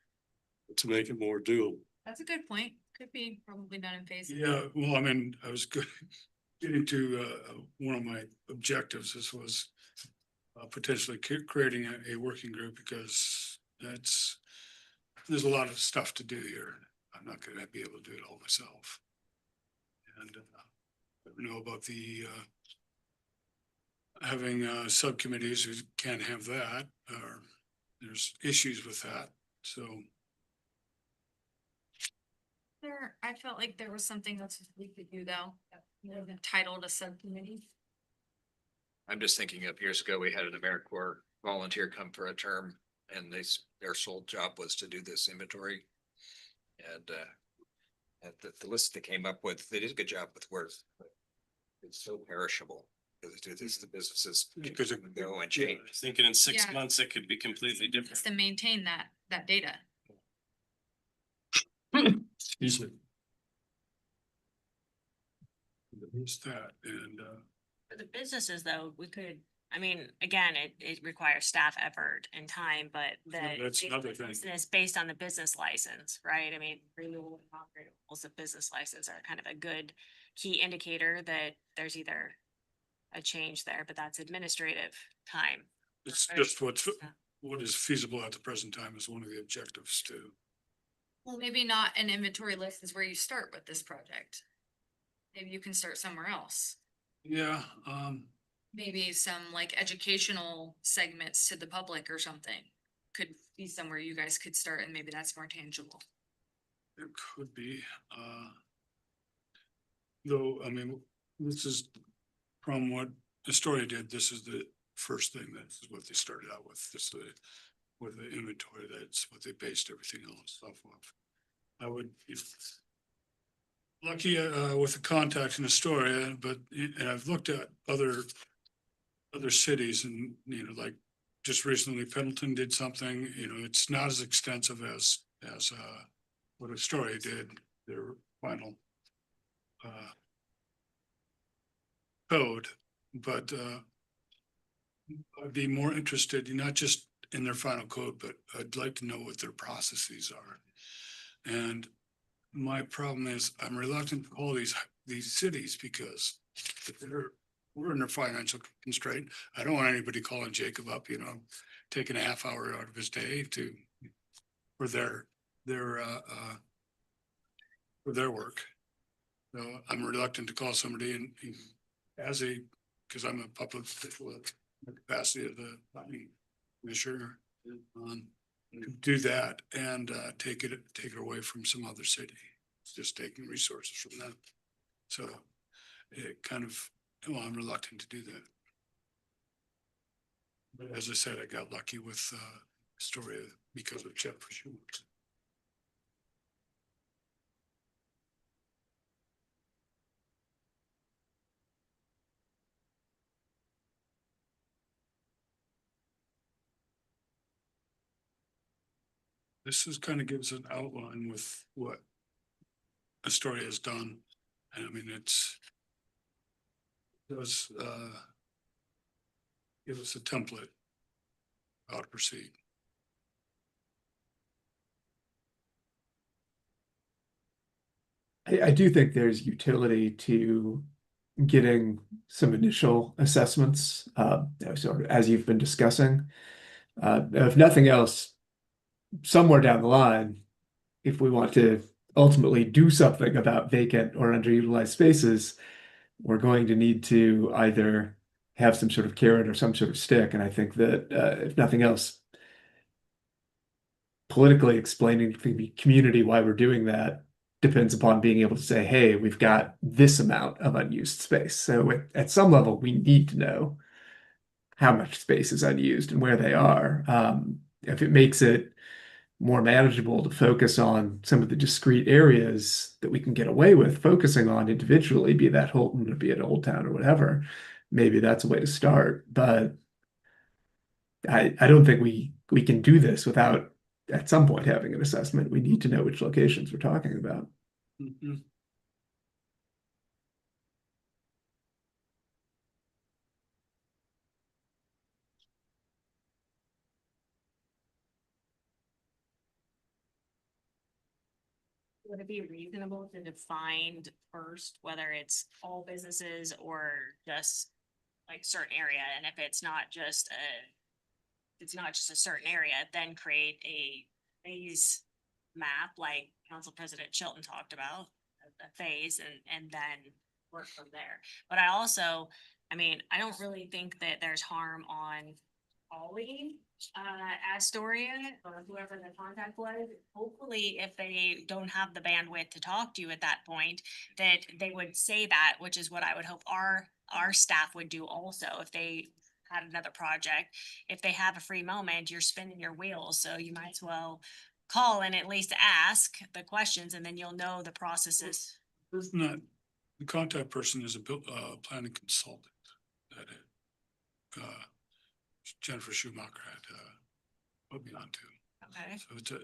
to make it more doable. That's a good point. Could be probably done in phases. Yeah, well, I mean, I was good, getting to, one of my objectives, this was potentially creating a working group because there's a lot of stuff to do here. I'm not gonna be able to do it all myself. And I don't know about having subcommittees who can't have that, or there's issues with that, so. I felt like there was something else we could do though, titled a subcommittee. I'm just thinking of years ago, we had an AmeriCorps volunteer come for a term and their sole job was to do this inventory. And the list they came up with, they did a good job with words. But it's so perishable because the businesses Because it- go and I change. was thinking in 6 Yeah. months, it could be completely different. Just to maintain that data. Excuse me. There's that, and For the businesses though, we could, I mean, again, it requires staff effort and time, but Yeah, that's another thing. business based on the business license, right? I mean, renewal and operables of business license are kind of a good key indicator that there's either a change there, but that's administrative time. it's Right. just what is feasible at the present time is one of the objectives too. Well, maybe not an inventory list is where you start with this project. Maybe you can start somewhere else. Yeah, Maybe some like educational segments to the public or something. Could be somewhere you guys could start and maybe that's more tangible. it could be, though, I mean, this is from what Astoria did, this is the first thing. That's what they started out with, this, with the inventory, that's what they based everything else off of. I would, if lucky, with the contact in Astoria, but, and I've looked at other cities and, you know, like just recently Pendleton did something, you know, it's not as extensive as what Astoria did, their final code, but I'd be more interested, not just in their final code, but I'd like to know what their processes are. And my problem is I'm reluctant to call these cities because we're under financial constraint. I don't want anybody calling Jacob up, you know, taking a half hour out of his day for their work. So I'm reluctant to call somebody and because I'm a public official in the capacity of the planning commissioner, do that and take it away from some other city. It's just taking resources from them. So it kind of, well, I'm reluctant to do that. But as I said, I got lucky with Astoria because of Jeff Schubert. This is kind of gives an outline with what Astoria has done. And I mean, it was give us a template how to proceed. I do think there's utility to getting some initial assessments, sort of as you've been discussing. If nothing else, somewhere down the line, if we want to ultimately do something about vacant or underutilized spaces, we're going to need to either have some sort of carrot or some sort of stick. And I think that if nothing else, politically explaining to the community why we're doing that depends upon being able to say, hey, we've got this amount of unused space. So at some level, we need to know how much space is unused and where they are. If it makes it more manageable to focus on some of the discrete areas that we can get away with focusing on individually, be that Holton or be it Old Town or whatever, maybe that's a way to start. But I don't think we can do this without at some point having an assessment. We need to know which locations we're talking about. Mm-hmm. Would it be reasonable to define first whether it's all businesses or just like certain area? And if it's not just a certain area, then create a phase map like Council President Chilton talked about, a phase and then work from there. But I mean, I don't really think that there's harm on calling Astoria or whoever the contact was. Hopefully, if they don't have the bandwidth to talk to you at that point, that they would say that, which is what I would hope our staff would do also if they had another project. If they have a free moment, you're spinning your wheels, so you might as well call and at least ask the questions, and then you'll know the processes. Isn't that the contact person is a planning consultant that Jennifer Schumacher had put me on to. Okay. So it's a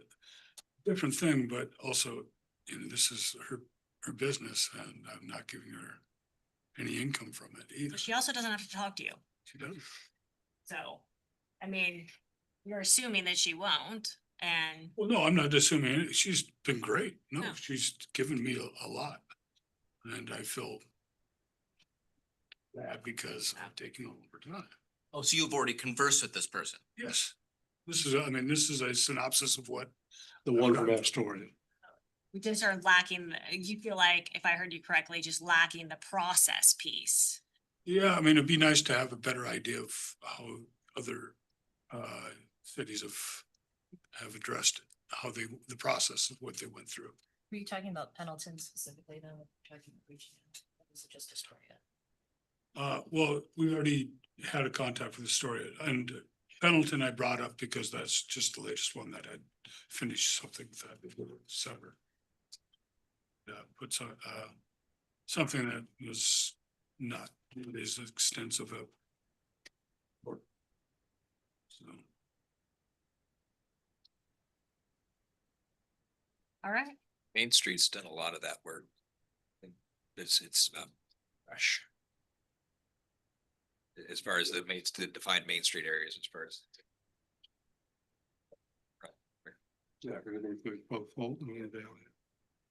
different thing, but also, you know, this is her business and I'm not giving her any income from it either. But she also doesn't have to talk to you. She does. So, I mean, you're assuming that she won't, and Well, no, I'm not assuming it. She's been great. No, No. she's given me a lot. And I feel bad because I'm taking over time. Oh, so you've already conversed with this person? Yes. This is a synopsis of what The one from Astoria. we just are lacking, you feel like, if I heard you correctly, just lacking the process piece. Yeah, I mean, it'd be nice to have a better idea of how other cities have addressed it, how the process of what they went through. Were you talking about Pendleton specifically then? Talking about reaching out? Or was it just Astoria? Well, we already had a contact for the story, and Pendleton I brought up because that's just the latest one that had finished something that before summer. Put some, something that was not as extensive a. So, All right. Main Street's done a lot of that work. It's fresh. As far as the defined Main Street areas, as far as. Yeah, everything includes both Fulton and Valley.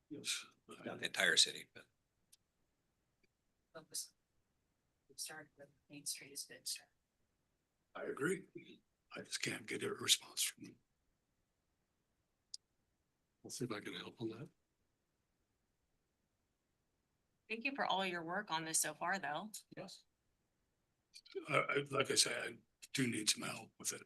yes, Not the entire city, but Focus. Start with Main Street is good start. I agree. I just can't get a response from them. I'll see if I can help on that. Thank you for all your work on this so far, though. Yes. Like I said, I do need some help with it.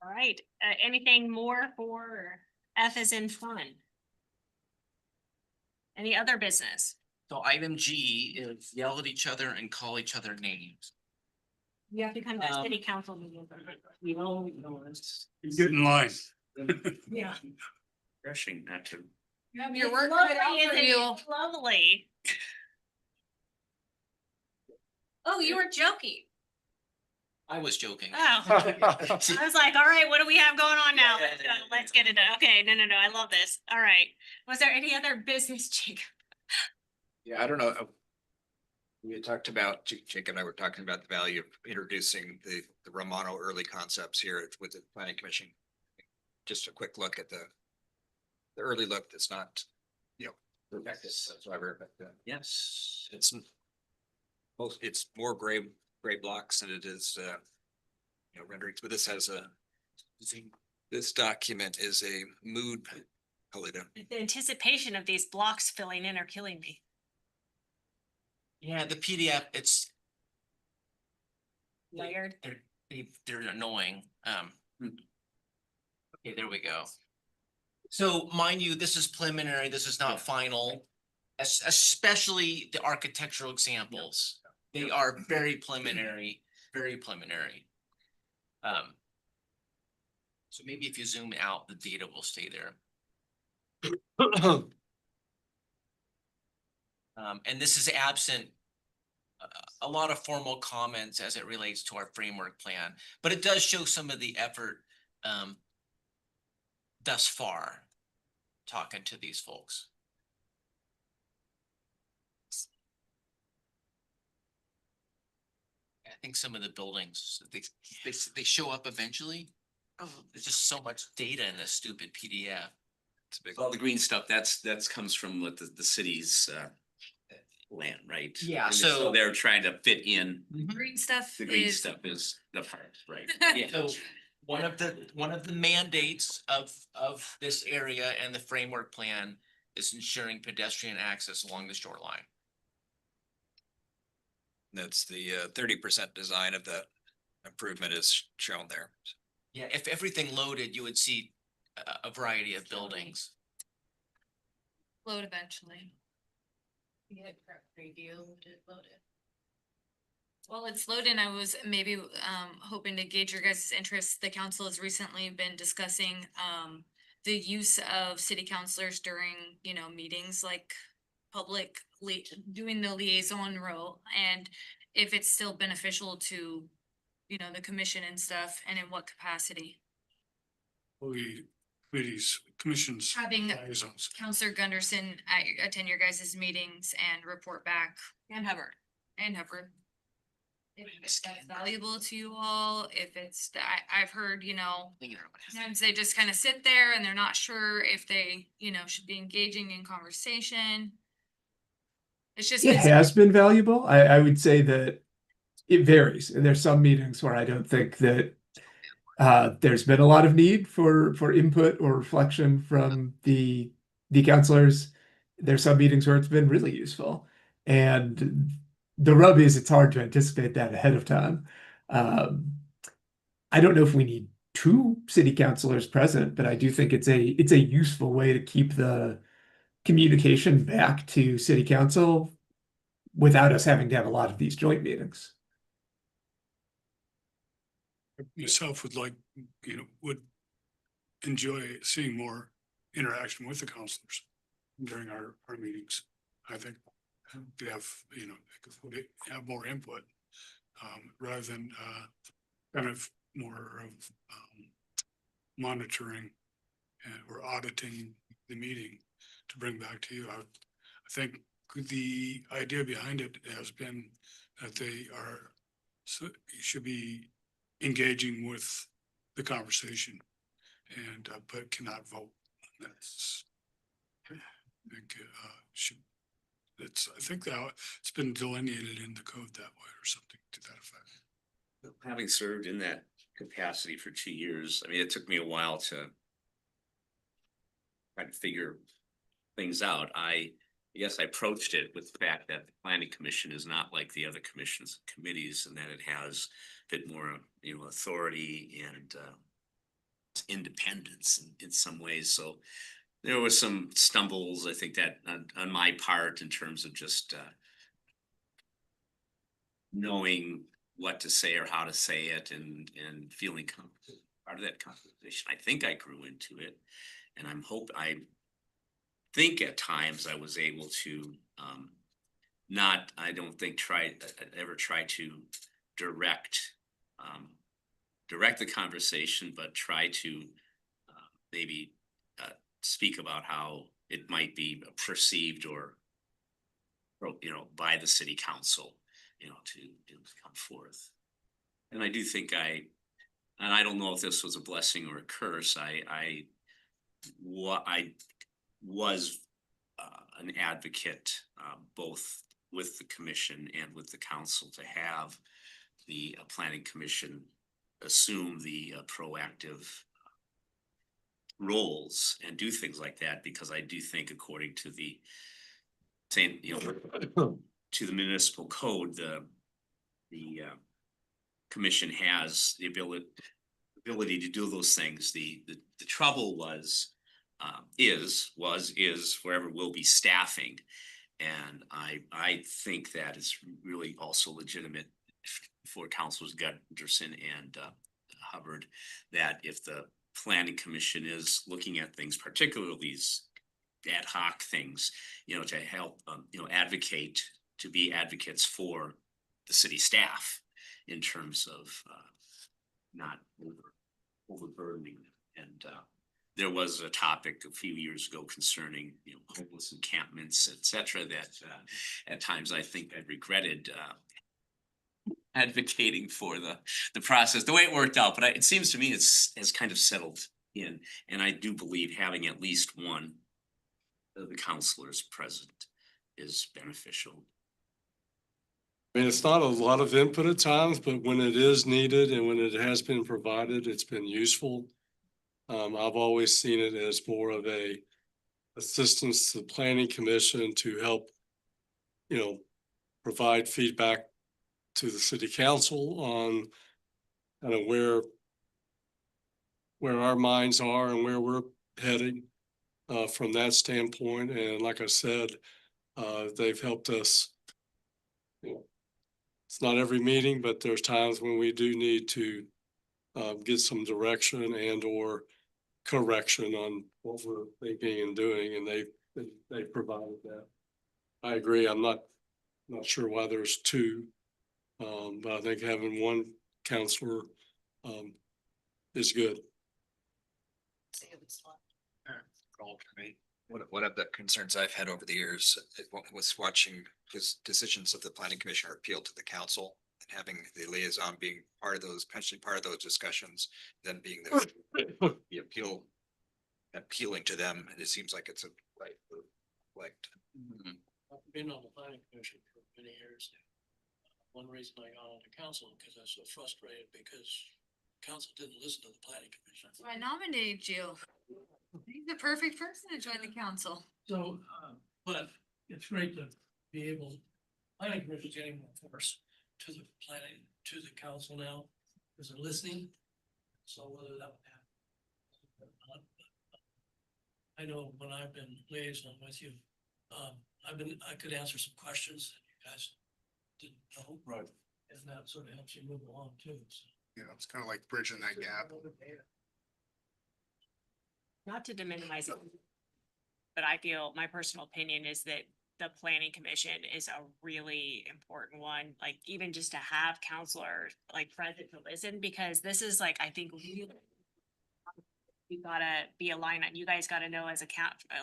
All right, anything more for F as in fun? Any other business? So item G is yell at each other and call each other names. You have to come to a city council meeting. Get in line. Yeah. Refreshing not to. You have your work cut out for you. Lovely. Oh, you were joking. I was joking. Oh, I was like, all right, what do we have going on now? Let's get it done. Okay, no, I love this. All right. Was there any other business, Jacob? yeah, I don't know. We had talked about, Jake and I were talking about the value of introducing the Romano early concepts here with the planning commission. Just a quick look at the early look that's not, perfected whatsoever, but Yes. it's more gray blocks than it is, renderings, but this has this document is a mood. The anticipation of these blocks filling in are killing me. Yeah, the PDF, it's, Layered. they're annoying. Okay, there we go. So mind you, this is preliminary, this is not final, especially the architectural examples. They are very preliminary, very preliminary. So maybe if you zoom out, the data will stay there. And this is absent a lot of formal comments as it relates to our framework plan, but it does show some of the effort thus far talking to these folks. I think some of the buildings, they show up eventually. Oh, there's just so much data in this stupid PDF. It's a big. All the green stuff, that's comes from what the city's land, right? Yeah, And so- they're trying to fit in, Green stuff the green is. stuff is the part, right? Yeah, so one of the mandates of this area and the framework plan is ensuring pedestrian access along the shoreline. That's the 30% design of the improvement is shown there. Yeah, if everything loaded, you would see a variety of buildings. Load eventually. You had preview, did load it. Well, it's loading. I was maybe hoping to gauge your guys' interest. The council has recently been discussing the use of city councilors during, meetings like public doing the liaison role, and if it's still beneficial to, the commission and stuff, and in what capacity. Committees, commissions. Having liaisons. Counselor Gunderson attend your guys' meetings and report back. And Hubbard. And Hubbard. If that's valuable to you all, if it's, I've heard, sometimes they just kind of sit there and they're not sure if they, should be engaging in conversation. It's just. It has been valuable. I would say that it varies, and there's some meetings where I don't think that there's been a lot of need for input or reflection from the counselors. There's some meetings where it's been really useful, and the rub is it's hard to anticipate that ahead of time. I don't know if we need two city councilors present, but I do think it's a useful way to keep the communication back to city council without us having to have a lot of these joint meetings. Myself would like, would enjoy seeing more interaction with the counselors during our meetings. I think to have, have more input, rather than, kind of more of, monitoring or auditing the meeting to bring back to you. I think the idea behind it has been that they are, so you should be engaging with the conversation and, but cannot vote. That's, I think, I think that it's been delineated in the code that way or something to that effect. Having served in that capacity for 2 years, I mean, it took me a while to try to figure things out. I guess I approached it with the fact that the planning commission is not like the other commissions and committees, and that it has a bit more, authority and independence in some ways. So there were some stumbles, I think, that on my part in terms of just knowing what to say or how to say it and feeling part of that conversation. I think I grew into it, and I think at times I was able to I don't think ever try to direct the conversation, but try to maybe speak about how it might be perceived or by the city council, to come forth. And I do think and I don't know if this was a blessing or a curse. I was an advocate, both with the commission and with the council, to have the planning commission assume the proactive roles and do things like that, because I do think, according to the same, to the municipal code, the commission has the ability to do those things. The trouble is wherever will be staffing. And I think that is really also legitimate for Councilors Gunderson and Hubbard, that if the planning commission is looking at things, particularly these ad hoc things, to help, to be advocates for the city staff in terms of not overburdening them. And there was a topic a few years ago concerning, homeless encampments, et cetera, that at times I think I regretted advocating for the process, the way it worked out. But it seems to me has kind of settled in, and I do believe having at least one of the counselors present is beneficial. I mean, it's not a lot of input at times, but when it is needed and when it has been provided, it's been useful. I've always seen it as more of a assistance to the planning commission to help, provide feedback to the city council on kind of where our minds are and where we're heading from that standpoint. And like I said, they've helped us. It's not every meeting, but there's times when we do need to get some direction and or correction on what we're thinking and doing, and they provided that. I agree. I'm not sure why there's two, but I think having one counselor is good. One of the concerns I've had over the years was watching his decisions of the planning commissioner appeal to the council, and having the liaison being part of those, potentially part of those discussions, then being the appealing to them. And it seems like it's a right conflict. I've been on the planning commission for many years. One reason I got on the council, because I was so frustrated because council didn't listen to the planning commission. So I nominated you. He's the perfect person to join the council. So, but it's great to be able, planning commission is getting more force to the planning, to the council now, because they're listening. So whether that would happen. or not, but I know when I've been liaison with you, I could answer some questions that you guys didn't know. Right. And that sort of helps you move along too, so. You know, it's kind of like bridging that gap. Not to minimize it, but I feel my personal opinion is that the planning commission is a really important one, like even just to have counselors like present to listen, because this is like, I think really we gotta be aligned on, you guys gotta know as a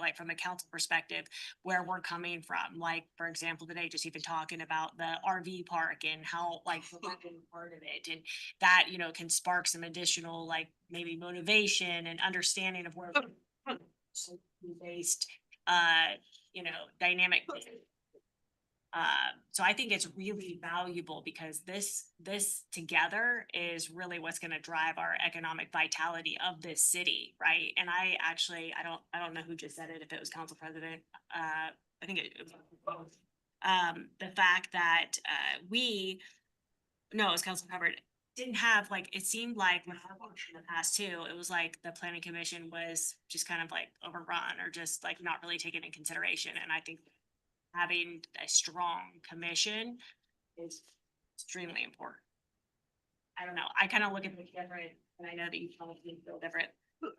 like from a council perspective, where we're coming from. Like, for example, today, just even talking about the RV park and how like we're part of it, and that, you know, can spark some additional like maybe motivation and understanding of where based, you know, dynamic. So I think it's really valuable because this together is really what's gonna drive our economic vitality of this city, right? And I actually, I don't know who just said it, if it was council president, I think it was both. The fact that, no, it was council covered, didn't have like, it seemed like when I watched in the past too, it was like the planning commission was just kind of like overrun or just like not really taken in consideration. And I think having a strong commission is extremely important. I don't know, I kind of look at it different, and I know that you probably feel different. You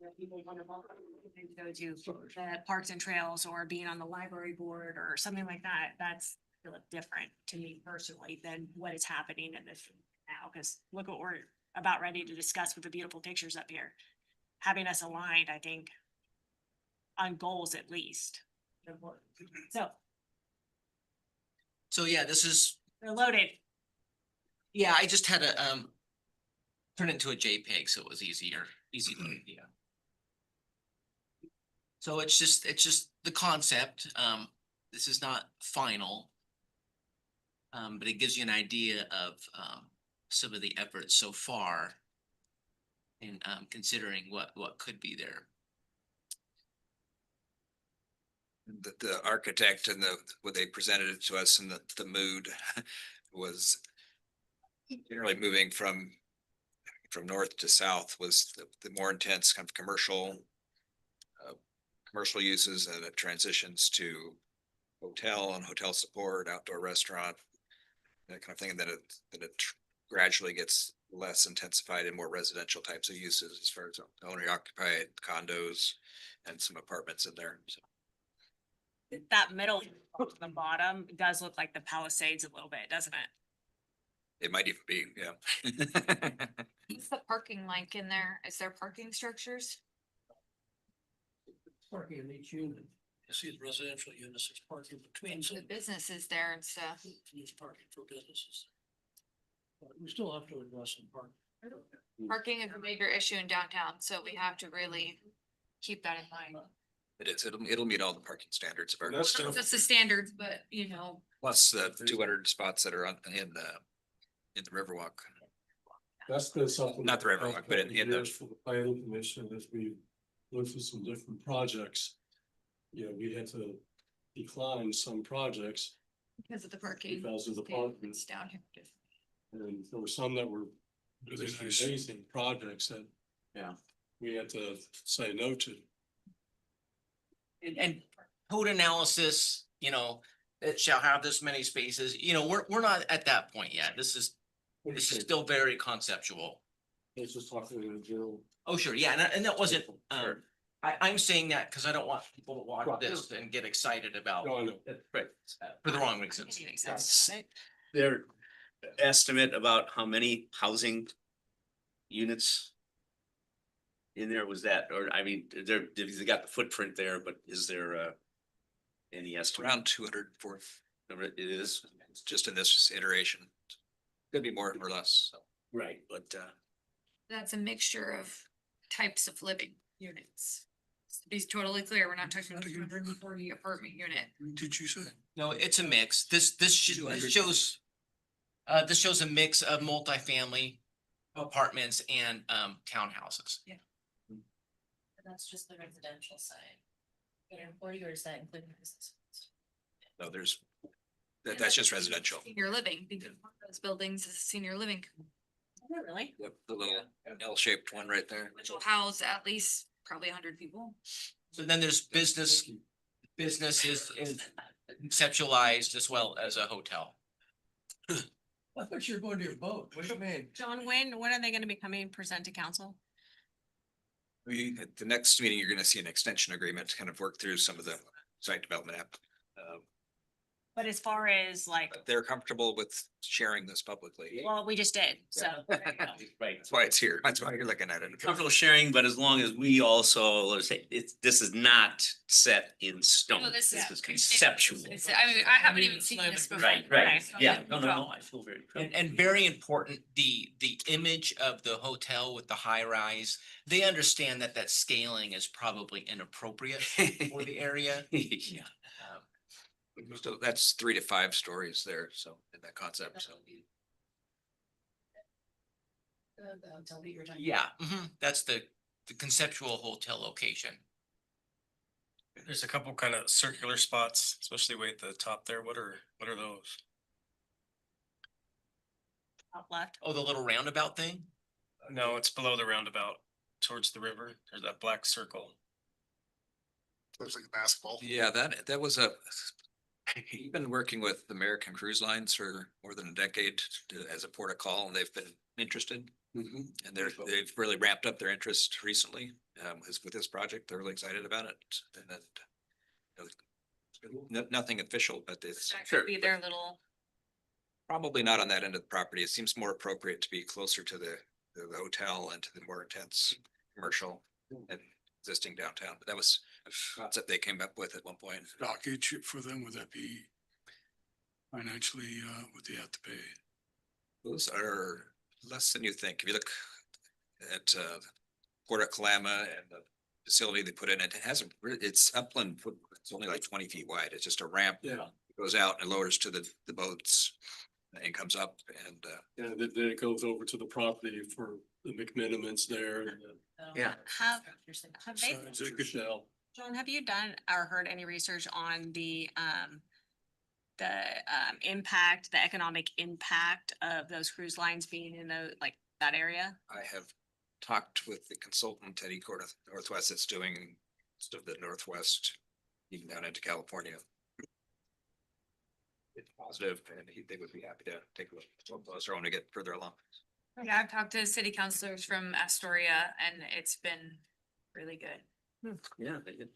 know, people want to go to the parks and trails or being on the library board or something like that. That's feel different to me personally than what is happening in this now, because look what we're about ready to discuss with the beautiful pictures up here. Having us aligned, I think, on goals at least. So yeah, this is, They're loaded. yeah, I just had to turn it into a JPEG, so it was easy to, yeah. So it's just the concept, this is not final. But it gives you an idea of some of the efforts so far. And considering what could be there. The architect and what they presented it to us and the mood was generally moving from north to south was the more intense kind of commercial uses, and it transitions to hotel and hotel support, outdoor restaurant, that kind of thing. And then it gradually gets less intensified in more residential types of uses as far as owner occupied condos and some apartments in there. So. That middle, the bottom does look like the Palisades a little bit, doesn't it? It might even be, yeah. What's the parking like in there? Is there parking structures? Parking in each unit. You see the residential units, there's parking between some. The businesses there and stuff. There's parking for businesses. But we still have to address some parking. Parking is a major issue in downtown, so we have to really keep that in mind. It is, it'll meet all the parking standards of our, That's the standards, but you know. plus the 200 spots that are in the Riverwalk. That's been something. Not the Riverwalk, but in the. years for the planning commission, as we looked at some different projects. You know, we had to decline some projects Because of the parking. because of the parking. It's down here. And there were some that were Really just nice. amazing projects that. Yeah. We had to say no to. And code analysis, you know, it shall have this many spaces, you know, we're not at that point yet. This is still very conceptual. It's just talking in general. Oh, sure, yeah, and that wasn't, I'm saying that because I don't want people to watch this and get excited about. No, I know. Right, for the wrong reasons. Their estimate about how many housing units in there was that, or I mean, they got the footprint there, but is there any estimate? Around 204. It is, Just in this iteration. Could be more or less, so. right, but That's a mixture of types of living units. To be totally clear, we're not talking about 240 apartment unit. Did you say? No, it's a mix. This shows a mix of multifamily apartments and townhouses. That's just the residential side. Or does that include business? No, that's just residential. Senior living, because one of those buildings is senior living. Really? The little L-shaped one right there. Which will house at least probably 100 people. So then there's business is conceptualized as well as a hotel. I thought you were going to your boat. What do you mean? John, when are they gonna be coming present to council? At the next meeting, you're gonna see an extension agreement to kind of work through some of the site development app. But as far as like, But they're comfortable with sharing this publicly. well, we just did, so. Right. That's why it's here. That's why you're looking at it. Comfortable sharing, but as long as we also, let's say, this is not set in stone. No, this This is- is conceptual. I mean, I haven't even seen this before. Right, right. Yeah, no, no, no, I feel very. And very important, the image of the hotel with the high rise, they understand that that scaling is probably inappropriate for the area. Yeah. So that's 3 to 5 stories there, so in that concept, so. The hotel that you were talking Yeah, that's the conceptual hotel location. There's a couple kind of circular spots, especially way at the top there. What are those? Top left. Oh, the little roundabout thing? No, it's below the roundabout towards the river. There's that black circle. Looks like a basketball. Yeah, that was he's been working with American Cruise Lines for more than a decade as a port of call, and they've been interested. And they've really ramped up their interest recently, with this project. They're really excited about it. And then nothing official, but it's That could be their little, probably not on that end of the property. It seems more appropriate to be closer to the hotel and to the more intense commercial and existing downtown. But that was a concept they came up with at one point. Dockage for them, would that be financially, would they have to pay? Those are less than you think. If you look at Port of Kalama and the facility they put in, it hasn't, it's upland, it's only like 20 feet wide. It's just a ramp. Yeah. It goes out and lowers to the boats and comes up and Yeah, then it goes over to the property for the McMinimans there. And about. Yeah. Have So they, it's a good Michelle. John, have you done or heard any research on the impact, the economic impact of those cruise lines being in the, like, that area? I have talked with the consultant at Ecorp Northwest that's doing most of the Northwest, even down into California. It's positive and they would be happy to take a look closer when we get further along. yeah, I've talked to city councilors from Astoria and it's been really good. Yeah, they did.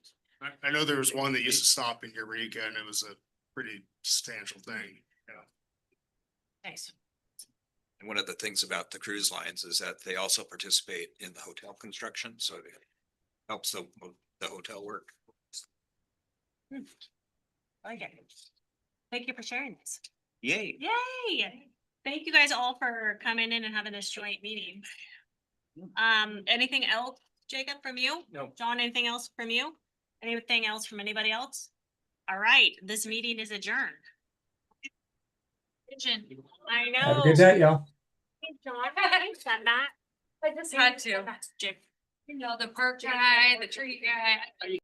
I know there was one that used to stop in Eureka and it was a pretty substantial thing. Thanks. And one of the things about the cruise lines is that they also participate in the hotel construction, so it helps the hotel work. Okay. Thank you for sharing this. Yay. Yay! Thank you guys all for coming in and having this joint meeting. Anything else, Jacob, from you? No. John, anything else from you? Anything else from anybody else? All right, this meeting is adjourned. I know. Have a good day, y'all. Thanks, John. Thanks, Matt. I just had to. Jake. You know, the park guy, the tree guy.